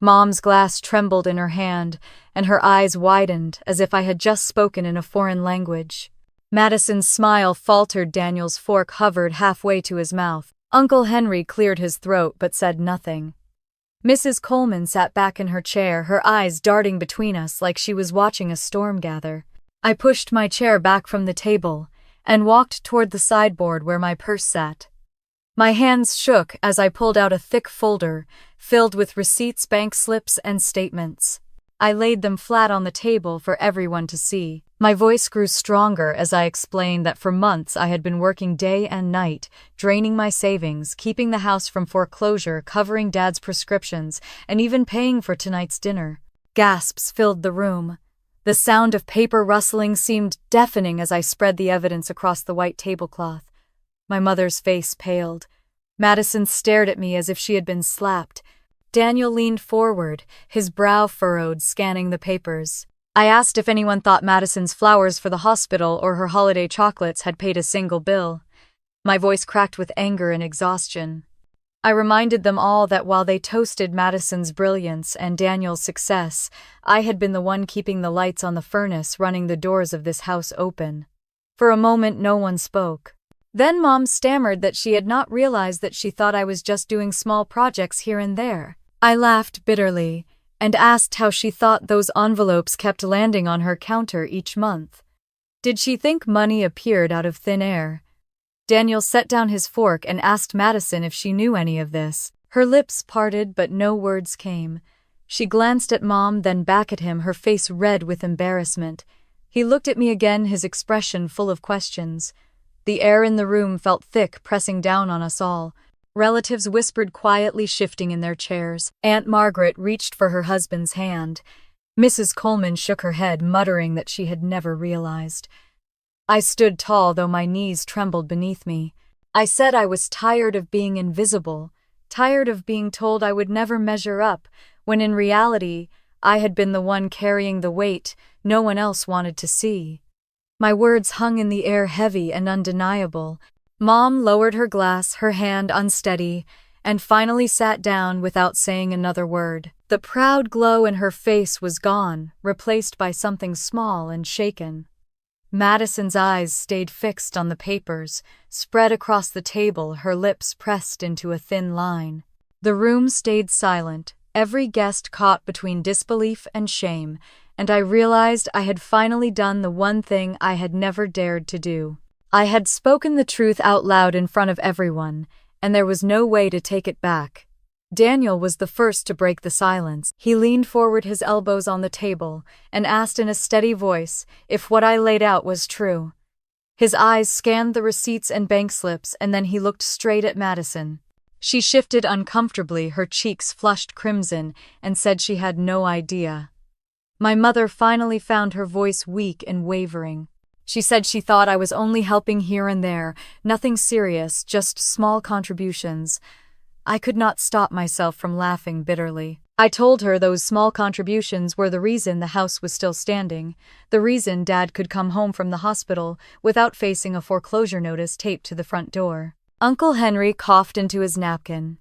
Mom's glass trembled in her hand, and her eyes widened as if I had just spoken in a foreign language. Madison's smile faltered. Daniel's fork hovered halfway to his mouth. Uncle Henry cleared his throat but said nothing. Mrs. Coleman sat back in her chair, her eyes darting between us like she was watching a storm gather. I pushed my chair back from the table and walked toward the sideboard where my purse sat. My hands shook as I pulled out a thick folder filled with receipts, bank slips, and statements. I laid them flat on the table for everyone to see. My voice grew stronger as I explained that for months I had been working day and night, draining my savings, keeping the house from foreclosure, covering Dad's prescriptions, and even paying for tonight's dinner. Gasps filled the room. The sound of paper rustling seemed deafening as I spread the evidence across the white tablecloth. My mother's face paled. Madison stared at me as if she had been slapped. Daniel leaned forward, his brow furrowed, scanning the papers. I asked if anyone thought Madison's flowers for the hospital or her holiday chocolates had paid a single bill. My voice cracked with anger and exhaustion. I reminded them all that while they toasted Madison's brilliance and Daniel's success, I had been the one keeping the lights on the furnace, running the doors of this house open. For a moment, no one spoke. Then Mom stammered that she had not realized that she thought I was just doing small projects here and there. I laughed bitterly and asked how she thought those envelopes kept landing on her counter each month. Did she think money appeared out of thin air? Daniel set down his fork and asked Madison if she knew any of this. Her lips parted, but no words came. She glanced at Mom, then back at him, her face red with embarrassment. He looked at me again, his expression full of questions. The air in the room felt thick, pressing down on us all. Relatives whispered quietly, shifting in their chairs. Aunt Margaret reached for her husband's hand. Mrs. Coleman shook her head, muttering that she had never realized. I stood tall, though my knees trembled beneath me. I said I was tired of being invisible, tired of being told I would never measure up, when in reality, I had been the one carrying the weight no one else wanted to see. My words hung in the air, heavy and undeniable. Mom lowered her glass, her hand unsteady, and finally sat down without saying another word. The proud glow in her face was gone, replaced by something small and shaken. Madison's eyes stayed fixed on the papers, spread across the table, her lips pressed into a thin line. The room stayed silent, every guest caught between disbelief and shame, and I realized I had finally done the one thing I had never dared to do. I had spoken the truth out loud in front of everyone, and there was no way to take it back. Daniel was the first to break the silence. He leaned forward, his elbows on the table, and asked in a steady voice if what I laid out was true. His eyes scanned the receipts and bank slips, and then he looked straight at Madison. She shifted uncomfortably, her cheeks flushed crimson, and said she had no idea. My mother finally found her voice weak and wavering. She said she thought I was only helping here and there, nothing serious, just small contributions. I could not stop myself from laughing bitterly. I told her those small contributions were the reason the house was still standing, the reason Dad could come home from the hospital without facing a foreclosure notice taped to the front door. Uncle Henry coughed into his napkin.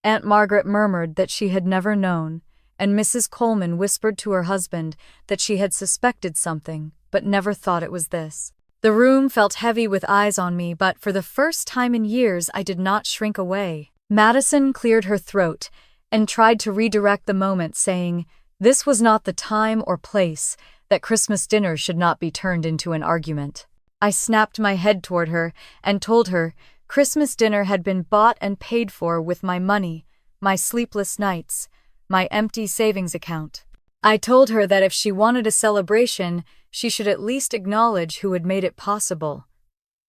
Aunt Margaret murmured that she had never known, and Mrs. Coleman whispered to her husband that she had suspected something, but never thought it was this. The room felt heavy with eyes on me, but for the first time in years I did not shrink away. Madison cleared her throat and tried to redirect the moment, saying, "This was not the time or place, that Christmas dinner should not be turned into an argument." I snapped my head toward her and told her Christmas dinner had been bought and paid for with my money, my sleepless nights, my empty savings account. I told her that if she wanted a celebration, she should at least acknowledge who had made it possible.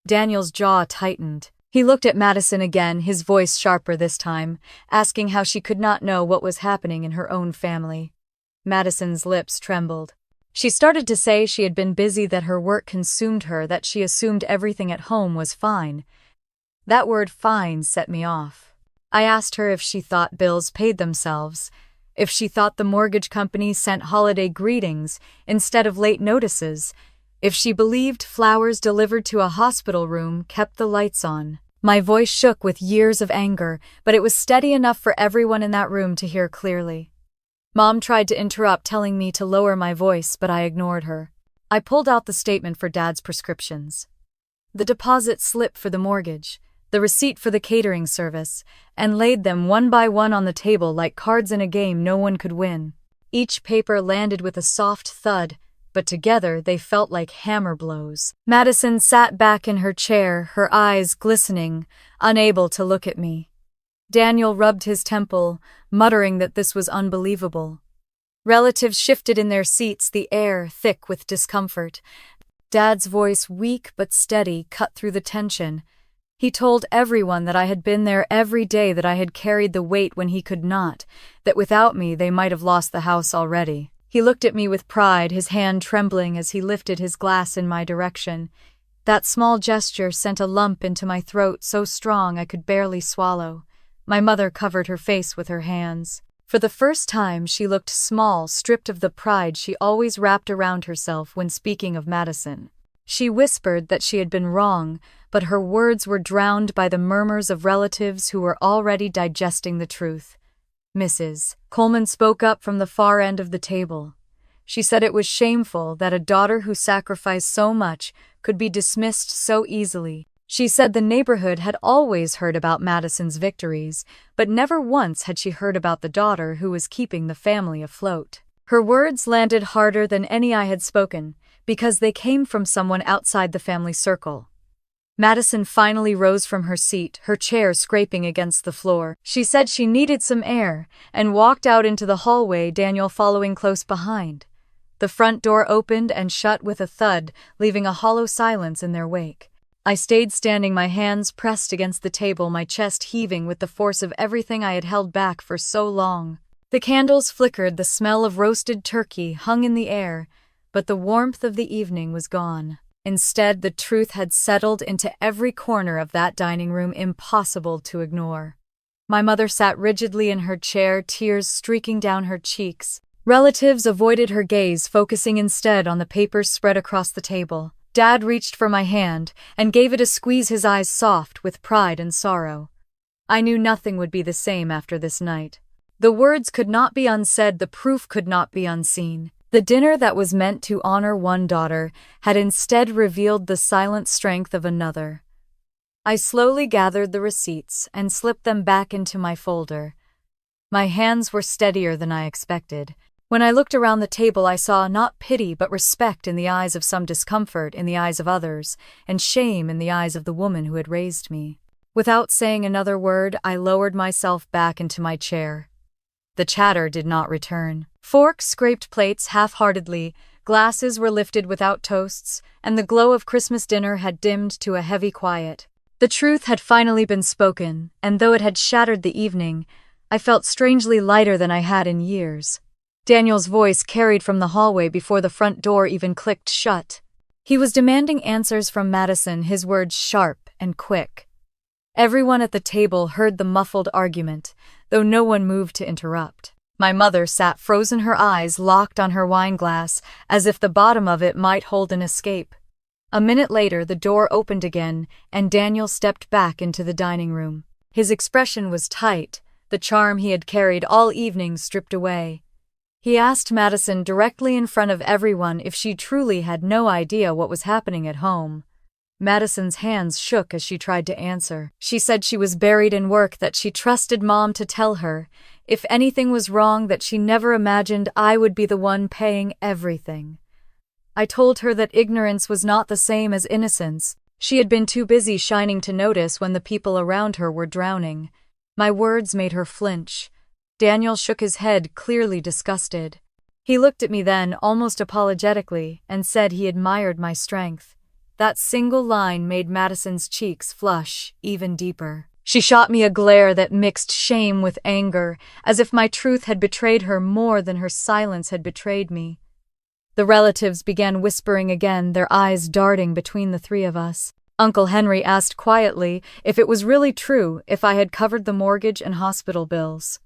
Daniel's jaw tightened. He looked at Madison again, his voice sharper this time, asking how she could not know what was happening in her own family. Madison's lips trembled. She started to say she had been busy, that her work consumed her, that she assumed everything at home was fine. That word "fine" set me off. I asked her if she thought bills paid themselves, if she thought the mortgage company sent holiday greetings instead of late notices, if she believed flowers delivered to a hospital room kept the lights on. My voice shook with years of anger, but it was steady enough for everyone in that room to hear clearly. Mom tried to interrupt, telling me to lower my voice, but I ignored her. I pulled out the statement for Dad's prescriptions, the deposit slip for the mortgage, the receipt for the catering service, and laid them one by one on the table like cards in a game no one could win. Each paper landed with a soft thud, but together they felt like hammer blows. Madison sat back in her chair, her eyes glistening, unable to look at me. Daniel rubbed his temple, muttering that this was unbelievable. Relatives shifted in their seats, the air thick with discomfort. Dad's voice, weak but steady, cut through the tension. He told everyone that I had been there every day, that I had carried the weight when he could not, that without me they might have lost the house already. He looked at me with pride, his hand trembling as he lifted his glass in my direction. That small gesture sent a lump into my throat, so strong I could barely swallow. My mother covered her face with her hands. For the first time, she looked small, stripped of the pride she always wrapped around herself when speaking of Madison. She whispered that she had been wrong, but her words were drowned by the murmurs of relatives who were already digesting the truth. Mrs. Coleman spoke up from the far end of the table. She said it was shameful that a daughter who sacrificed so much could be dismissed so easily. She said the neighborhood had always heard about Madison's victories, but never once had she heard about the daughter who was keeping the family afloat. Her words landed harder than any I had spoken, because they came from someone outside the family circle. Madison finally rose from her seat, her chair scraping against the floor. She said she needed some air, and walked out into the hallway, Daniel following close behind. The front door opened and shut with a thud, leaving a hollow silence in their wake. I stayed standing, my hands pressed against the table, my chest heaving with the force of everything I had held back for so long. The candles flickered, the smell of roasted turkey hung in the air, but the warmth of the evening was gone. Instead, the truth had settled into every corner of that dining room, impossible to ignore. My mother sat rigidly in her chair, tears streaking down her cheeks. Relatives avoided her gaze, focusing instead on the papers spread across the table. Dad reached for my hand and gave it a squeeze, his eyes soft with pride and sorrow. I knew nothing would be the same after this night. The words could not be unsaid, the proof could not be unseen. The dinner that was meant to honor one daughter had instead revealed the silent strength of another. I slowly gathered the receipts and slipped them back into my folder. My hands were steadier than I expected. When I looked around the table, I saw not pity but respect in the eyes of some, discomfort in the eyes of others, and shame in the eyes of the woman who had raised me. Without saying another word, I lowered myself back into my chair. The chatter did not return. Forks scraped plates half-heartedly, glasses were lifted without toasts, and the glow of Christmas dinner had dimmed to a heavy quiet. The truth had finally been spoken, and though it had shattered the evening, I felt strangely lighter than I had in years. Daniel's voice carried from the hallway before the front door even clicked shut. He was demanding answers from Madison, his words sharp and quick. Everyone at the table heard the muffled argument, though no one moved to interrupt. My mother sat frozen, her eyes locked on her wine glass, as if the bottom of it might hold an escape. A minute later, the door opened again, and Daniel stepped back into the dining room. His expression was tight, the charm he had carried all evening stripped away. He asked Madison directly in front of everyone if she truly had no idea what was happening at home. Madison's hands shook as she tried to answer. She said she was buried in work, that she trusted Mom to tell her. If anything was wrong, that she never imagined I would be the one paying everything. I told her that ignorance was not the same as innocence. She had been too busy shining to notice when the people around her were drowning. My words made her flinch. Daniel shook his head, clearly disgusted. He looked at me then, almost apologetically, and said he admired my strength. That single line made Madison's cheeks flush even deeper. She shot me a glare that mixed shame with anger, as if my truth had betrayed her more than her silence had betrayed me. The relatives began whispering again, their eyes darting between the three of us. Uncle Henry asked quietly if it was really true, if I had covered the mortgage and hospital bills.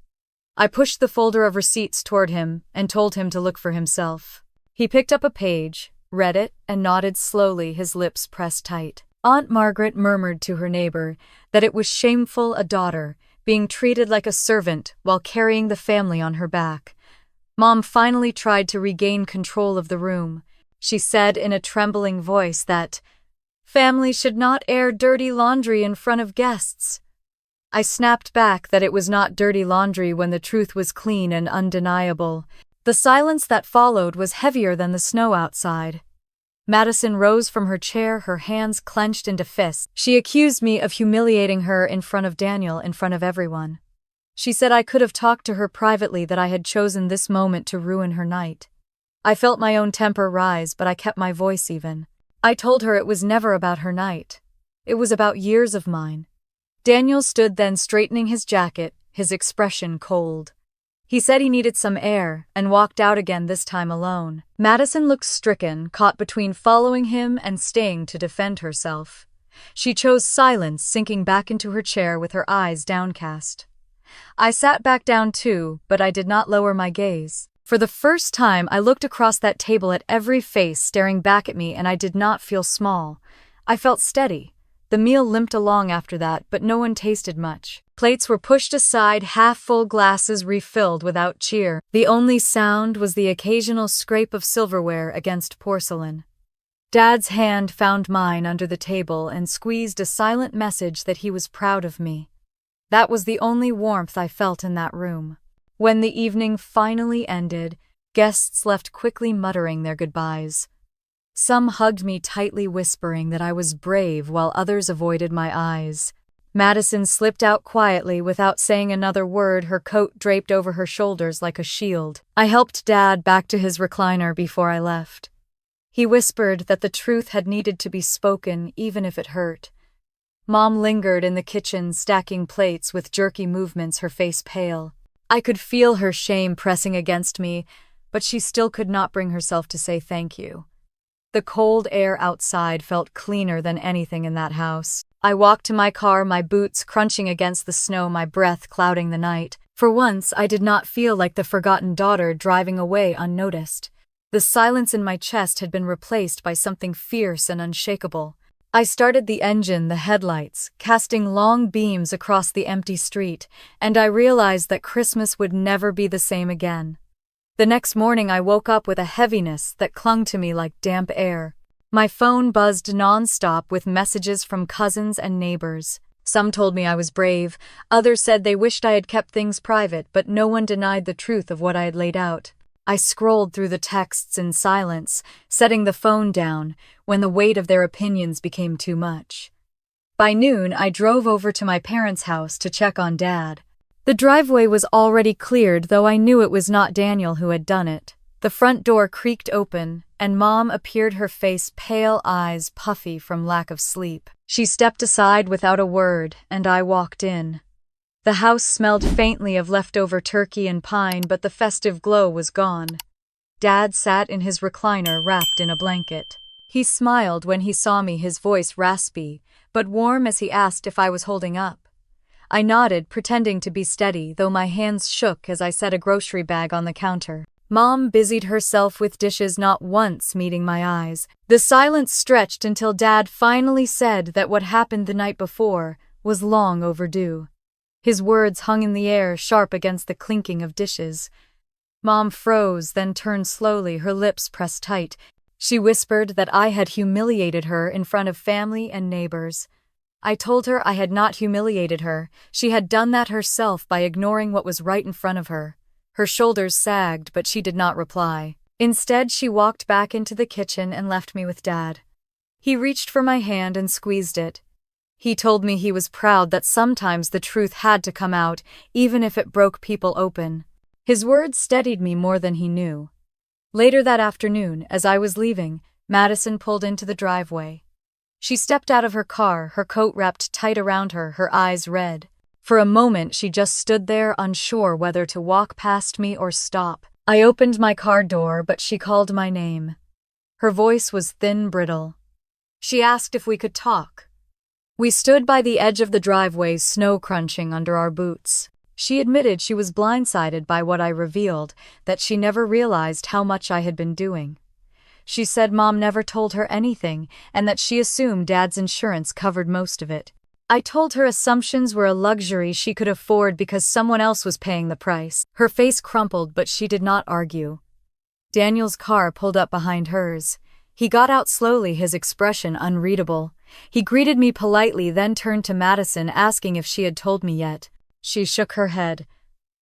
I pushed the folder of receipts toward him and told him to look for himself. He picked up a page, read it, and nodded slowly, his lips pressed tight. Aunt Margaret murmured to her neighbor that it was shameful, a daughter being treated like a servant while carrying the family on her back. Mom finally tried to regain control of the room. She said in a trembling voice that families should not air dirty laundry in front of guests. I snapped back that it was not dirty laundry when the truth was clean and undeniable. The silence that followed was heavier than the snow outside. Madison rose from her chair, her hands clenched into fists. She accused me of humiliating her in front of Daniel, in front of everyone. She said I could have talked to her privately, that I had chosen this moment to ruin her night. I felt my own temper rise, but I kept my voice even. I told her it was never about her night. It was about years of mine. Daniel stood then, straightening his jacket, his expression cold. He said he needed some air, and walked out again, this time alone. Madison looked stricken, caught between following him and staying to defend herself. She chose silence, sinking back into her chair with her eyes downcast. I sat back down too, but I did not lower my gaze. For the first time, I looked across that table at every face staring back at me, and I did not feel small. I felt steady. The meal limped along after that, but no one tasted much. Plates were pushed aside, half-full glasses refilled without cheer. The only sound was the occasional scrape of silverware against porcelain. Dad's hand found mine under the table and squeezed a silent message that he was proud of me. That was the only warmth I felt in that room. When the evening finally ended, guests left quickly, muttering their goodbyes. Some hugged me tightly, whispering that I was brave, while others avoided my eyes. Madison slipped out quietly without saying another word, her coat draped over her shoulders like a shield. I helped Dad back to his recliner before I left. He whispered that the truth had needed to be spoken, even if it hurt. Mom lingered in the kitchen, stacking plates with jerky movements, her face pale. I could feel her shame pressing against me, but she still could not bring herself to say thank you. The cold air outside felt cleaner than anything in that house. I walked to my car, my boots crunching against the snow, my breath clouding the night. For once, I did not feel like the forgotten daughter driving away unnoticed. The silence in my chest had been replaced by something fierce and unshakable. I started the engine, the headlights, casting long beams across the empty street, and I realized that Christmas would never be the same again. The next morning I woke up with a heaviness that clung to me like damp air. My phone buzzed nonstop with messages from cousins and neighbors. Some told me I was brave, others said they wished I had kept things private, but no one denied the truth of what I had laid out. I scrolled through the texts in silence, setting the phone down when the weight of their opinions became too much. By noon, I drove over to my parents' house to check on Dad. The driveway was already cleared, though I knew it was not Daniel who had done it. The front door creaked open, and Mom appeared, her face pale, eyes puffy from lack of sleep. She stepped aside without a word, and I walked in. The house smelled faintly of leftover turkey and pine, but the festive glow was gone. Dad sat in his recliner, wrapped in a blanket. He smiled when he saw me, his voice raspy, but warm, as he asked if I was holding up. I nodded, pretending to be steady, though my hands shook as I set a grocery bag on the counter. Mom busied herself with dishes, not once meeting my eyes. The silence stretched until Dad finally said that what happened the night before was long overdue. His words hung in the air, sharp against the clinking of dishes. Mom froze, then turned slowly, her lips pressed tight. She whispered that I had humiliated her in front of family and neighbors. I told her I had not humiliated her. She had done that herself by ignoring what was right in front of her. Her shoulders sagged, but she did not reply. Instead, she walked back into the kitchen and left me with Dad. He reached for my hand and squeezed it. He told me he was proud that sometimes the truth had to come out, even if it broke people open. His words steadied me more than he knew. Later that afternoon, as I was leaving, Madison pulled into the driveway. She stepped out of her car, her coat wrapped tight around her, her eyes red. For a moment, she just stood there, unsure whether to walk past me or stop. I opened my car door, but she called my name. Her voice was thin, brittle. She asked if we could talk. We stood by the edge of the driveway, snow crunching under our boots. She admitted she was blindsided by what I revealed, that she never realized how much I had been doing. She said Mom never told her anything, and that she assumed Dad's insurance covered most of it. I told her assumptions were a luxury she could afford because someone else was paying the price. Her face crumpled, but she did not argue. Daniel's car pulled up behind hers. He got out slowly, his expression unreadable. He greeted me politely, then turned to Madison, asking if she had told me yet. She shook her head.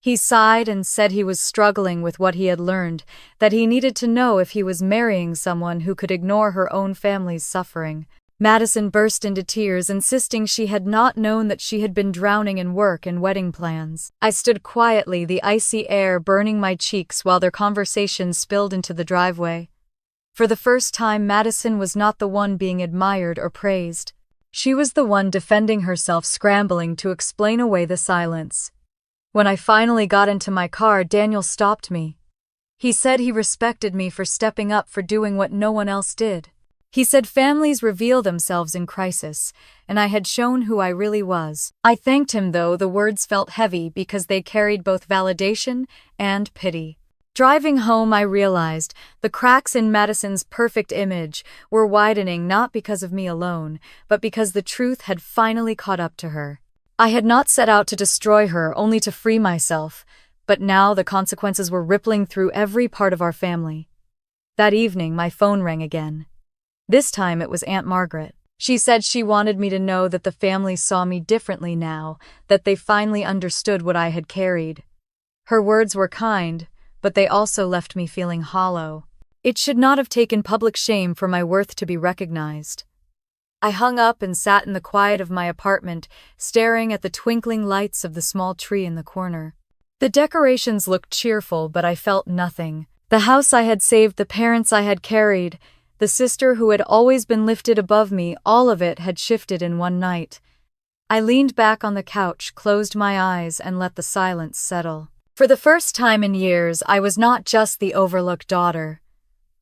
He sighed and said he was struggling with what he had learned, that he needed to know if he was marrying someone who could ignore her own family's suffering. Madison burst into tears, insisting she had not known that she had been drowning in work and wedding plans. I stood quietly, the icy air burning my cheeks while their conversation spilled into the driveway. For the first time, Madison was not the one being admired or praised. She was the one defending herself, scrambling to explain away the silence. When I finally got into my car, Daniel stopped me. He said he respected me for stepping up, for doing what no one else did. He said families reveal themselves in crisis, and I had shown who I really was. I thanked him, though the words felt heavy because they carried both validation and pity. Driving home, I realized the cracks in Madison's perfect image were widening, not because of me alone, but because the truth had finally caught up to her. I had not set out to destroy her, only to free myself, but now the consequences were rippling through every part of our family. That evening, my phone rang again. This time it was Aunt Margaret. She said she wanted me to know that the family saw me differently now, that they finally understood what I had carried. Her words were kind, but they also left me feeling hollow. It should not have taken public shame for my worth to be recognized. I hung up and sat in the quiet of my apartment, staring at the twinkling lights of the small tree in the corner. The decorations looked cheerful, but I felt nothing. The house I had saved, the parents I had carried, the sister who had always been lifted above me, all of it had shifted in one night. I leaned back on the couch, closed my eyes, and let the silence settle. For the first time in years, I was not just the overlooked daughter.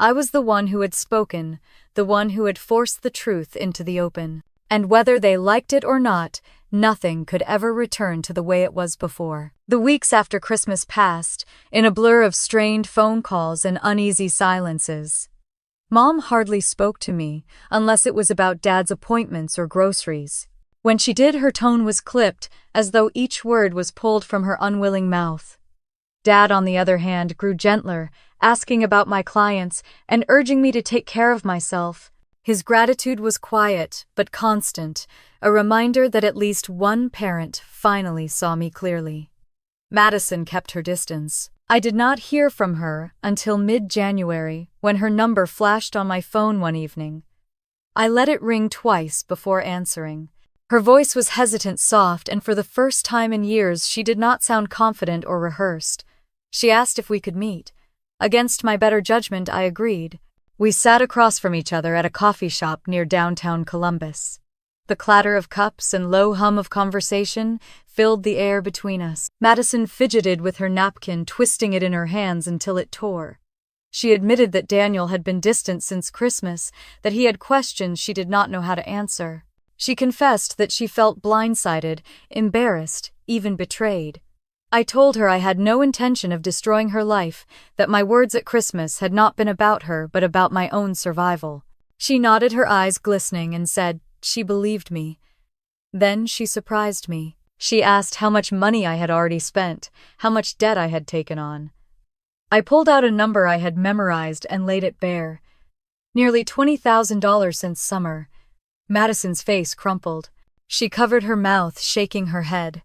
I was the one who had spoken, the one who had forced the truth into the open. And whether they liked it or not, nothing could ever return to the way it was before. The weeks after Christmas passed, in a blur of strained phone calls and uneasy silences. Mom hardly spoke to me, unless it was about Dad's appointments or groceries. When she did, her tone was clipped, as though each word was pulled from her unwilling mouth. Dad, on the other hand, grew gentler, asking about my clients and urging me to take care of myself. His gratitude was quiet, but constant, a reminder that at least one parent finally saw me clearly. Madison kept her distance. I did not hear from her until mid-January, when her number flashed on my phone one evening. I let it ring twice before answering. Her voice was hesitant, soft, and for the first time in years she did not sound confident or rehearsed. She asked if we could meet. Against my better judgment, I agreed. We sat across from each other at a coffee shop near downtown Columbus. The clatter of cups and low hum of conversation filled the air between us. Madison fidgeted with her napkin, twisting it in her hands until it tore. She admitted that Daniel had been distant since Christmas, that he had questions she did not know how to answer. She confessed that she felt blindsided, embarrassed, even betrayed. I told her I had no intention of destroying her life, that my words at Christmas had not been about her but about my own survival. She nodded, her eyes glistening, and said she believed me. Then she surprised me. She asked how much money I had already spent, how much debt I had taken on. I pulled out a number I had memorized and laid it bare. Nearly $20,000 since summer. Madison's face crumpled. She covered her mouth, shaking her head.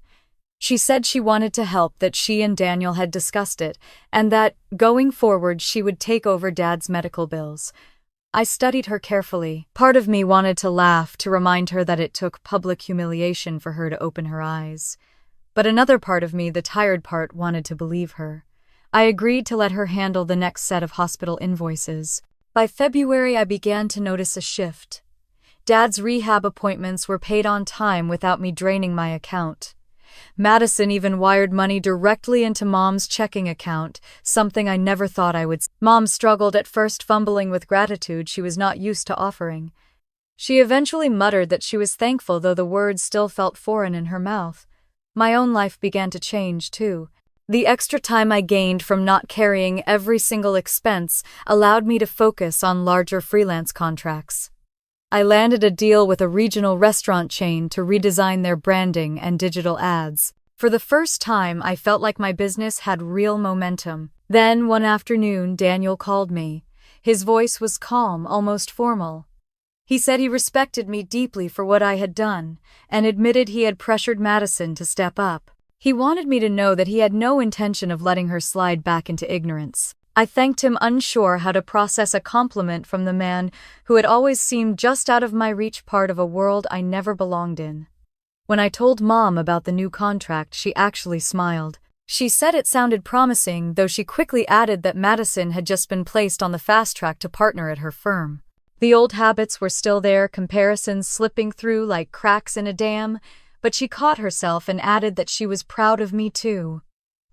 She said she wanted to help, that she and Daniel had discussed it, and that, going forward, she would take over Dad's medical bills. I studied her carefully. Part of me wanted to laugh, to remind her that it took public humiliation for her to open her eyes. But another part of me, the tired part, wanted to believe her. I agreed to let her handle the next set of hospital invoices. By February, I began to notice a shift. Dad's rehab appointments were paid on time without me draining my account. Madison even wired money directly into Mom's checking account, something I never thought I would. Mom struggled at first, fumbling with gratitude she was not used to offering. She eventually muttered that she was thankful, though the words still felt foreign in her mouth. My own life began to change, too. The extra time I gained from not carrying every single expense allowed me to focus on larger freelance contracts. I landed a deal with a regional restaurant chain to redesign their branding and digital ads. For the first time, I felt like my business had real momentum. Then, one afternoon, Daniel called me. His voice was calm, almost formal. He said he respected me deeply for what I had done, and admitted he had pressured Madison to step up. He wanted me to know that he had no intention of letting her slide back into ignorance. I thanked him, unsure how to process a compliment from the man who had always seemed just out of my reach, part of a world I never belonged in. When I told Mom about the new contract, she actually smiled. She said it sounded promising, though she quickly added that Madison had just been placed on the fast track to partner at her firm. The old habits were still there, comparisons slipping through like cracks in a dam, but she caught herself and added that she was proud of me too.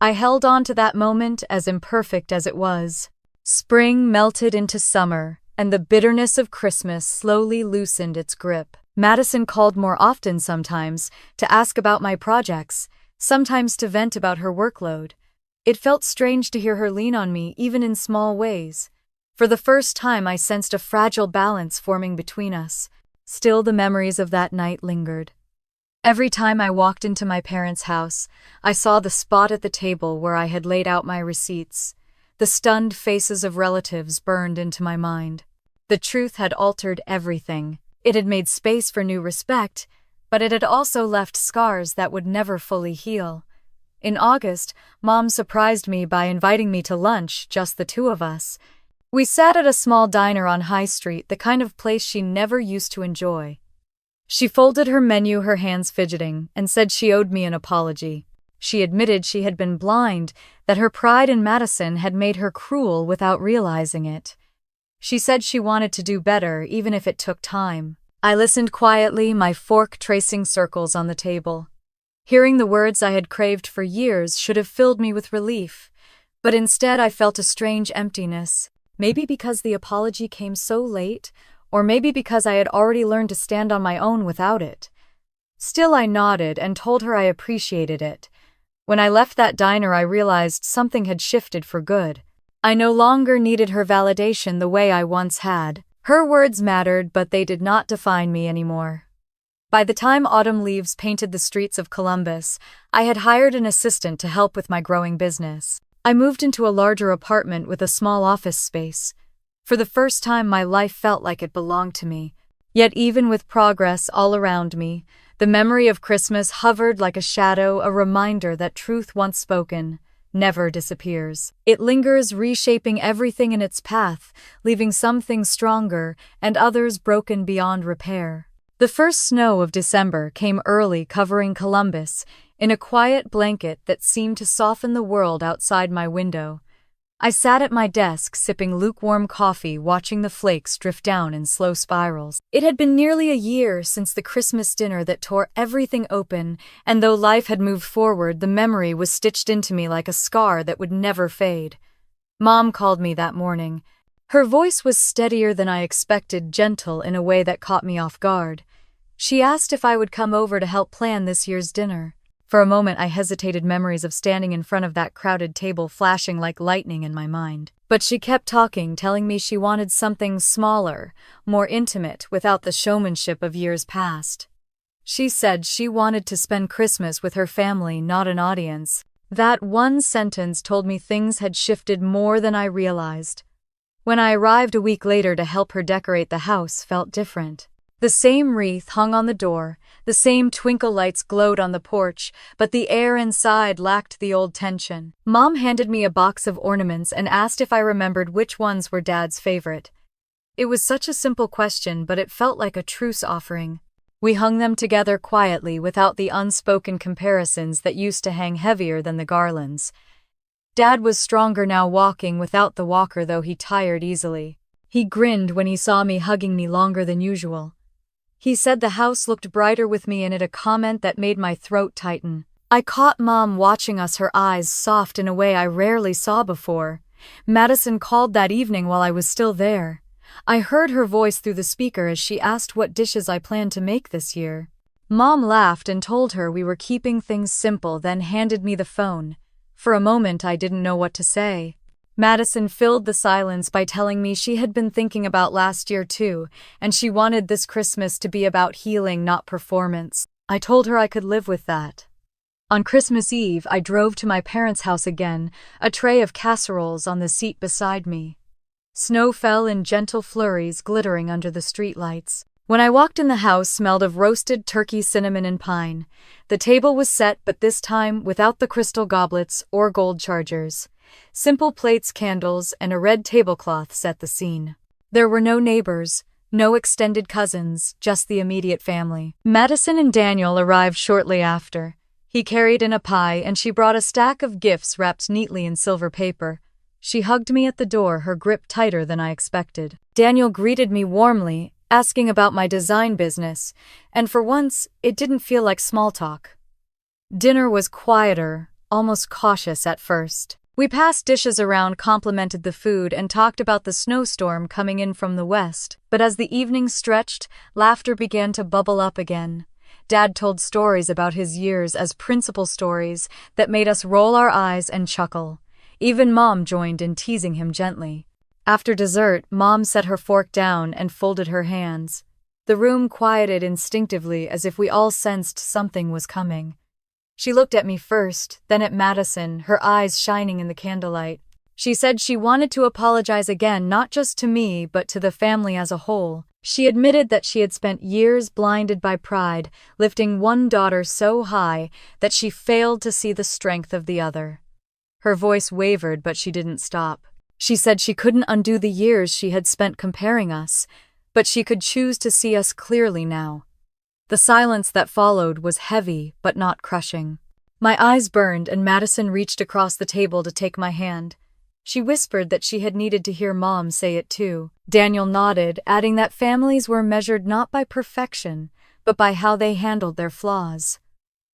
I held on to that moment, as imperfect as it was. Spring melted into summer, and the bitterness of Christmas slowly loosened its grip. Madison called more often sometimes, to ask about my projects, sometimes to vent about her workload. It felt strange to hear her lean on me, even in small ways. For the first time, I sensed a fragile balance forming between us. Still, the memories of that night lingered. Every time I walked into my parents' house, I saw the spot at the table where I had laid out my receipts. The stunned faces of relatives burned into my mind. The truth had altered everything. It had made space for new respect, but it had also left scars that would never fully heal. In August, Mom surprised me by inviting me to lunch, just the two of us. We sat at a small diner on High Street, the kind of place she never used to enjoy. She folded her menu, her hands fidgeting, and said she owed me an apology. She admitted she had been blind, that her pride in Madison had made her cruel without realizing it. She said she wanted to do better, even if it took time. I listened quietly, my fork tracing circles on the table. Hearing the words I had craved for years should have filled me with relief, but instead I felt a strange emptiness. Maybe because the apology came so late, or maybe because I had already learned to stand on my own without it. Still, I nodded and told her I appreciated it. When I left that diner, I realized something had shifted for good. I no longer needed her validation the way I once had. Her words mattered, but they did not define me anymore. By the time autumn leaves painted the streets of Columbus, I had hired an assistant to help with my growing business. I moved into a larger apartment with a small office space. For the first time, my life felt like it belonged to me. Yet even with progress all around me, the memory of Christmas hovered like a shadow, a reminder that truth once spoken never disappears. It lingers, reshaping everything in its path, leaving some things stronger and others broken beyond repair. The first snow of December came early, covering Columbus in a quiet blanket that seemed to soften the world outside my window. I sat at my desk, sipping lukewarm coffee, watching the flakes drift down in slow spirals. It had been nearly a year since the Christmas dinner that tore everything open, and though life had moved forward, the memory was stitched into me like a scar that would never fade. Mom called me that morning. Her voice was steadier than I expected, gentle in a way that caught me off guard. She asked if I would come over to help plan this year's dinner. For a moment I hesitated, memories of standing in front of that crowded table flashing like lightning in my mind. But she kept talking, telling me she wanted something smaller, more intimate, without the showmanship of years past. She said she wanted to spend Christmas with her family, not an audience. That one sentence told me things had shifted more than I realized. When I arrived a week later to help her decorate the house, felt different. The same wreath hung on the door, the same twinkle lights glowed on the porch, but the air inside lacked the old tension. Mom handed me a box of ornaments and asked if I remembered which ones were Dad's favorite. It was such a simple question, but it felt like a truce offering. We hung them together quietly, without the unspoken comparisons that used to hang heavier than the garlands. Dad was stronger now, walking without the walker, though he tired easily. He grinned when he saw me, hugging me longer than usual. He said the house looked brighter with me in it, a comment that made my throat tighten. I caught Mom watching us, her eyes soft in a way I rarely saw before. Madison called that evening while I was still there. I heard her voice through the speaker as she asked what dishes I planned to make this year. Mom laughed and told her we were keeping things simple, then handed me the phone. For a moment I didn't know what to say. Madison filled the silence by telling me she had been thinking about last year too, and she wanted this Christmas to be about healing, not performance. I told her I could live with that. On Christmas Eve, I drove to my parents' house again, a tray of casseroles on the seat beside me. Snow fell in gentle flurries, glittering under the streetlights. When I walked in, the house smelled of roasted turkey, cinnamon, and pine. The table was set, but this time without the crystal goblets or gold chargers. Simple plates, candles, and a red tablecloth set the scene. There were no neighbors, no extended cousins, just the immediate family. Madison and Daniel arrived shortly after. He carried in a pie, and she brought a stack of gifts wrapped neatly in silver paper. She hugged me at the door, her grip tighter than I expected. Daniel greeted me warmly, asking about my design business, and for once, it didn't feel like small talk. Dinner was quieter, almost cautious at first. We passed dishes around, complimented the food, and talked about the snowstorm coming in from the west. But as the evening stretched, laughter began to bubble up again. Dad told stories about his years as principal, stories that made us roll our eyes and chuckle. Even Mom joined in, teasing him gently. After dessert, Mom set her fork down and folded her hands. The room quieted instinctively, as if we all sensed something was coming. She looked at me first, then at Madison, her eyes shining in the candlelight. She said she wanted to apologize again, not just to me, but to the family as a whole. She admitted that she had spent years blinded by pride, lifting one daughter so high that she failed to see the strength of the other. Her voice wavered, but she didn't stop. She said she couldn't undo the years she had spent comparing us, but she could choose to see us clearly now. The silence that followed was heavy, but not crushing. My eyes burned, and Madison reached across the table to take my hand. She whispered that she had needed to hear Mom say it too. Daniel nodded, adding that families were measured not by perfection, but by how they handled their flaws.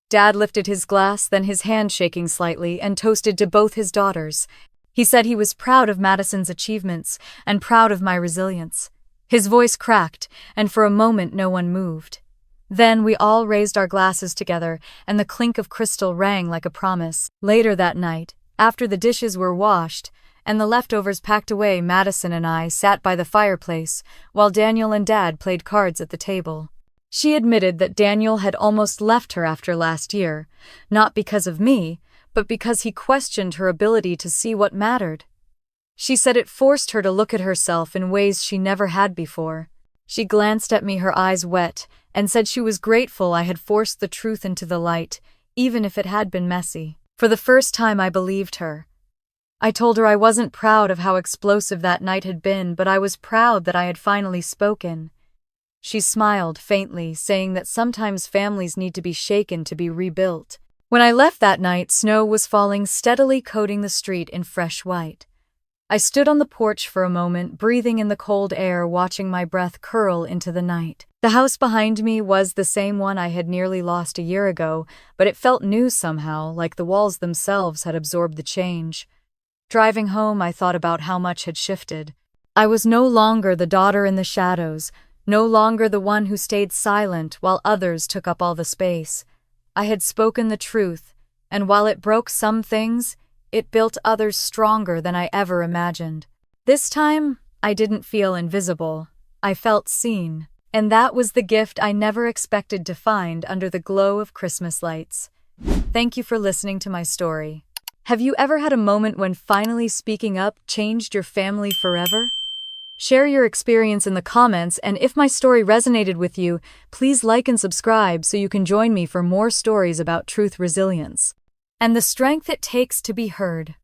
Dad lifted his glass, then his hand shaking slightly, and toasted to both his daughters. He said he was proud of Madison's achievements and proud of my resilience. His voice cracked, and for a moment no one moved. Then we all raised our glasses together, and the clink of crystal rang like a promise. Later that night, after the dishes were washed and the leftovers packed away, Madison and I sat by the fireplace while Daniel and Dad played cards at the table. She admitted that Daniel had almost left her after last year, not because of me, but because he questioned her ability to see what mattered. She said it forced her to look at herself in ways she never had before. She glanced at me, her eyes wet, and said she was grateful I had forced the truth into the light, even if it had been messy. For the first time, I believed her. I told her I wasn't proud of how explosive that night had been, but I was proud that I had finally spoken. She smiled faintly, saying that sometimes families need to be shaken to be rebuilt. When I left that night, snow was falling, steadily coating the street in fresh white. I stood on the porch for a moment, breathing in the cold air, watching my breath curl into the night. The house behind me was the same one I had nearly lost a year ago, but it felt new somehow, like the walls themselves had absorbed the change. Driving home, I thought about how much had shifted. I was no longer the daughter in the shadows, no longer the one who stayed silent while others took up all the space. I had spoken the truth, and while it broke some things, it built others stronger than I ever imagined. This time, I didn't feel invisible. I felt seen. And that was the gift I never expected to find under the glow of Christmas lights. Thank you for listening to my story. Have you ever had a moment when finally speaking up changed your family forever? Share your experience in the comments, and if my story resonated with you, please like and subscribe so you can join me for more stories about truth, resilience, and the strength it takes to be heard.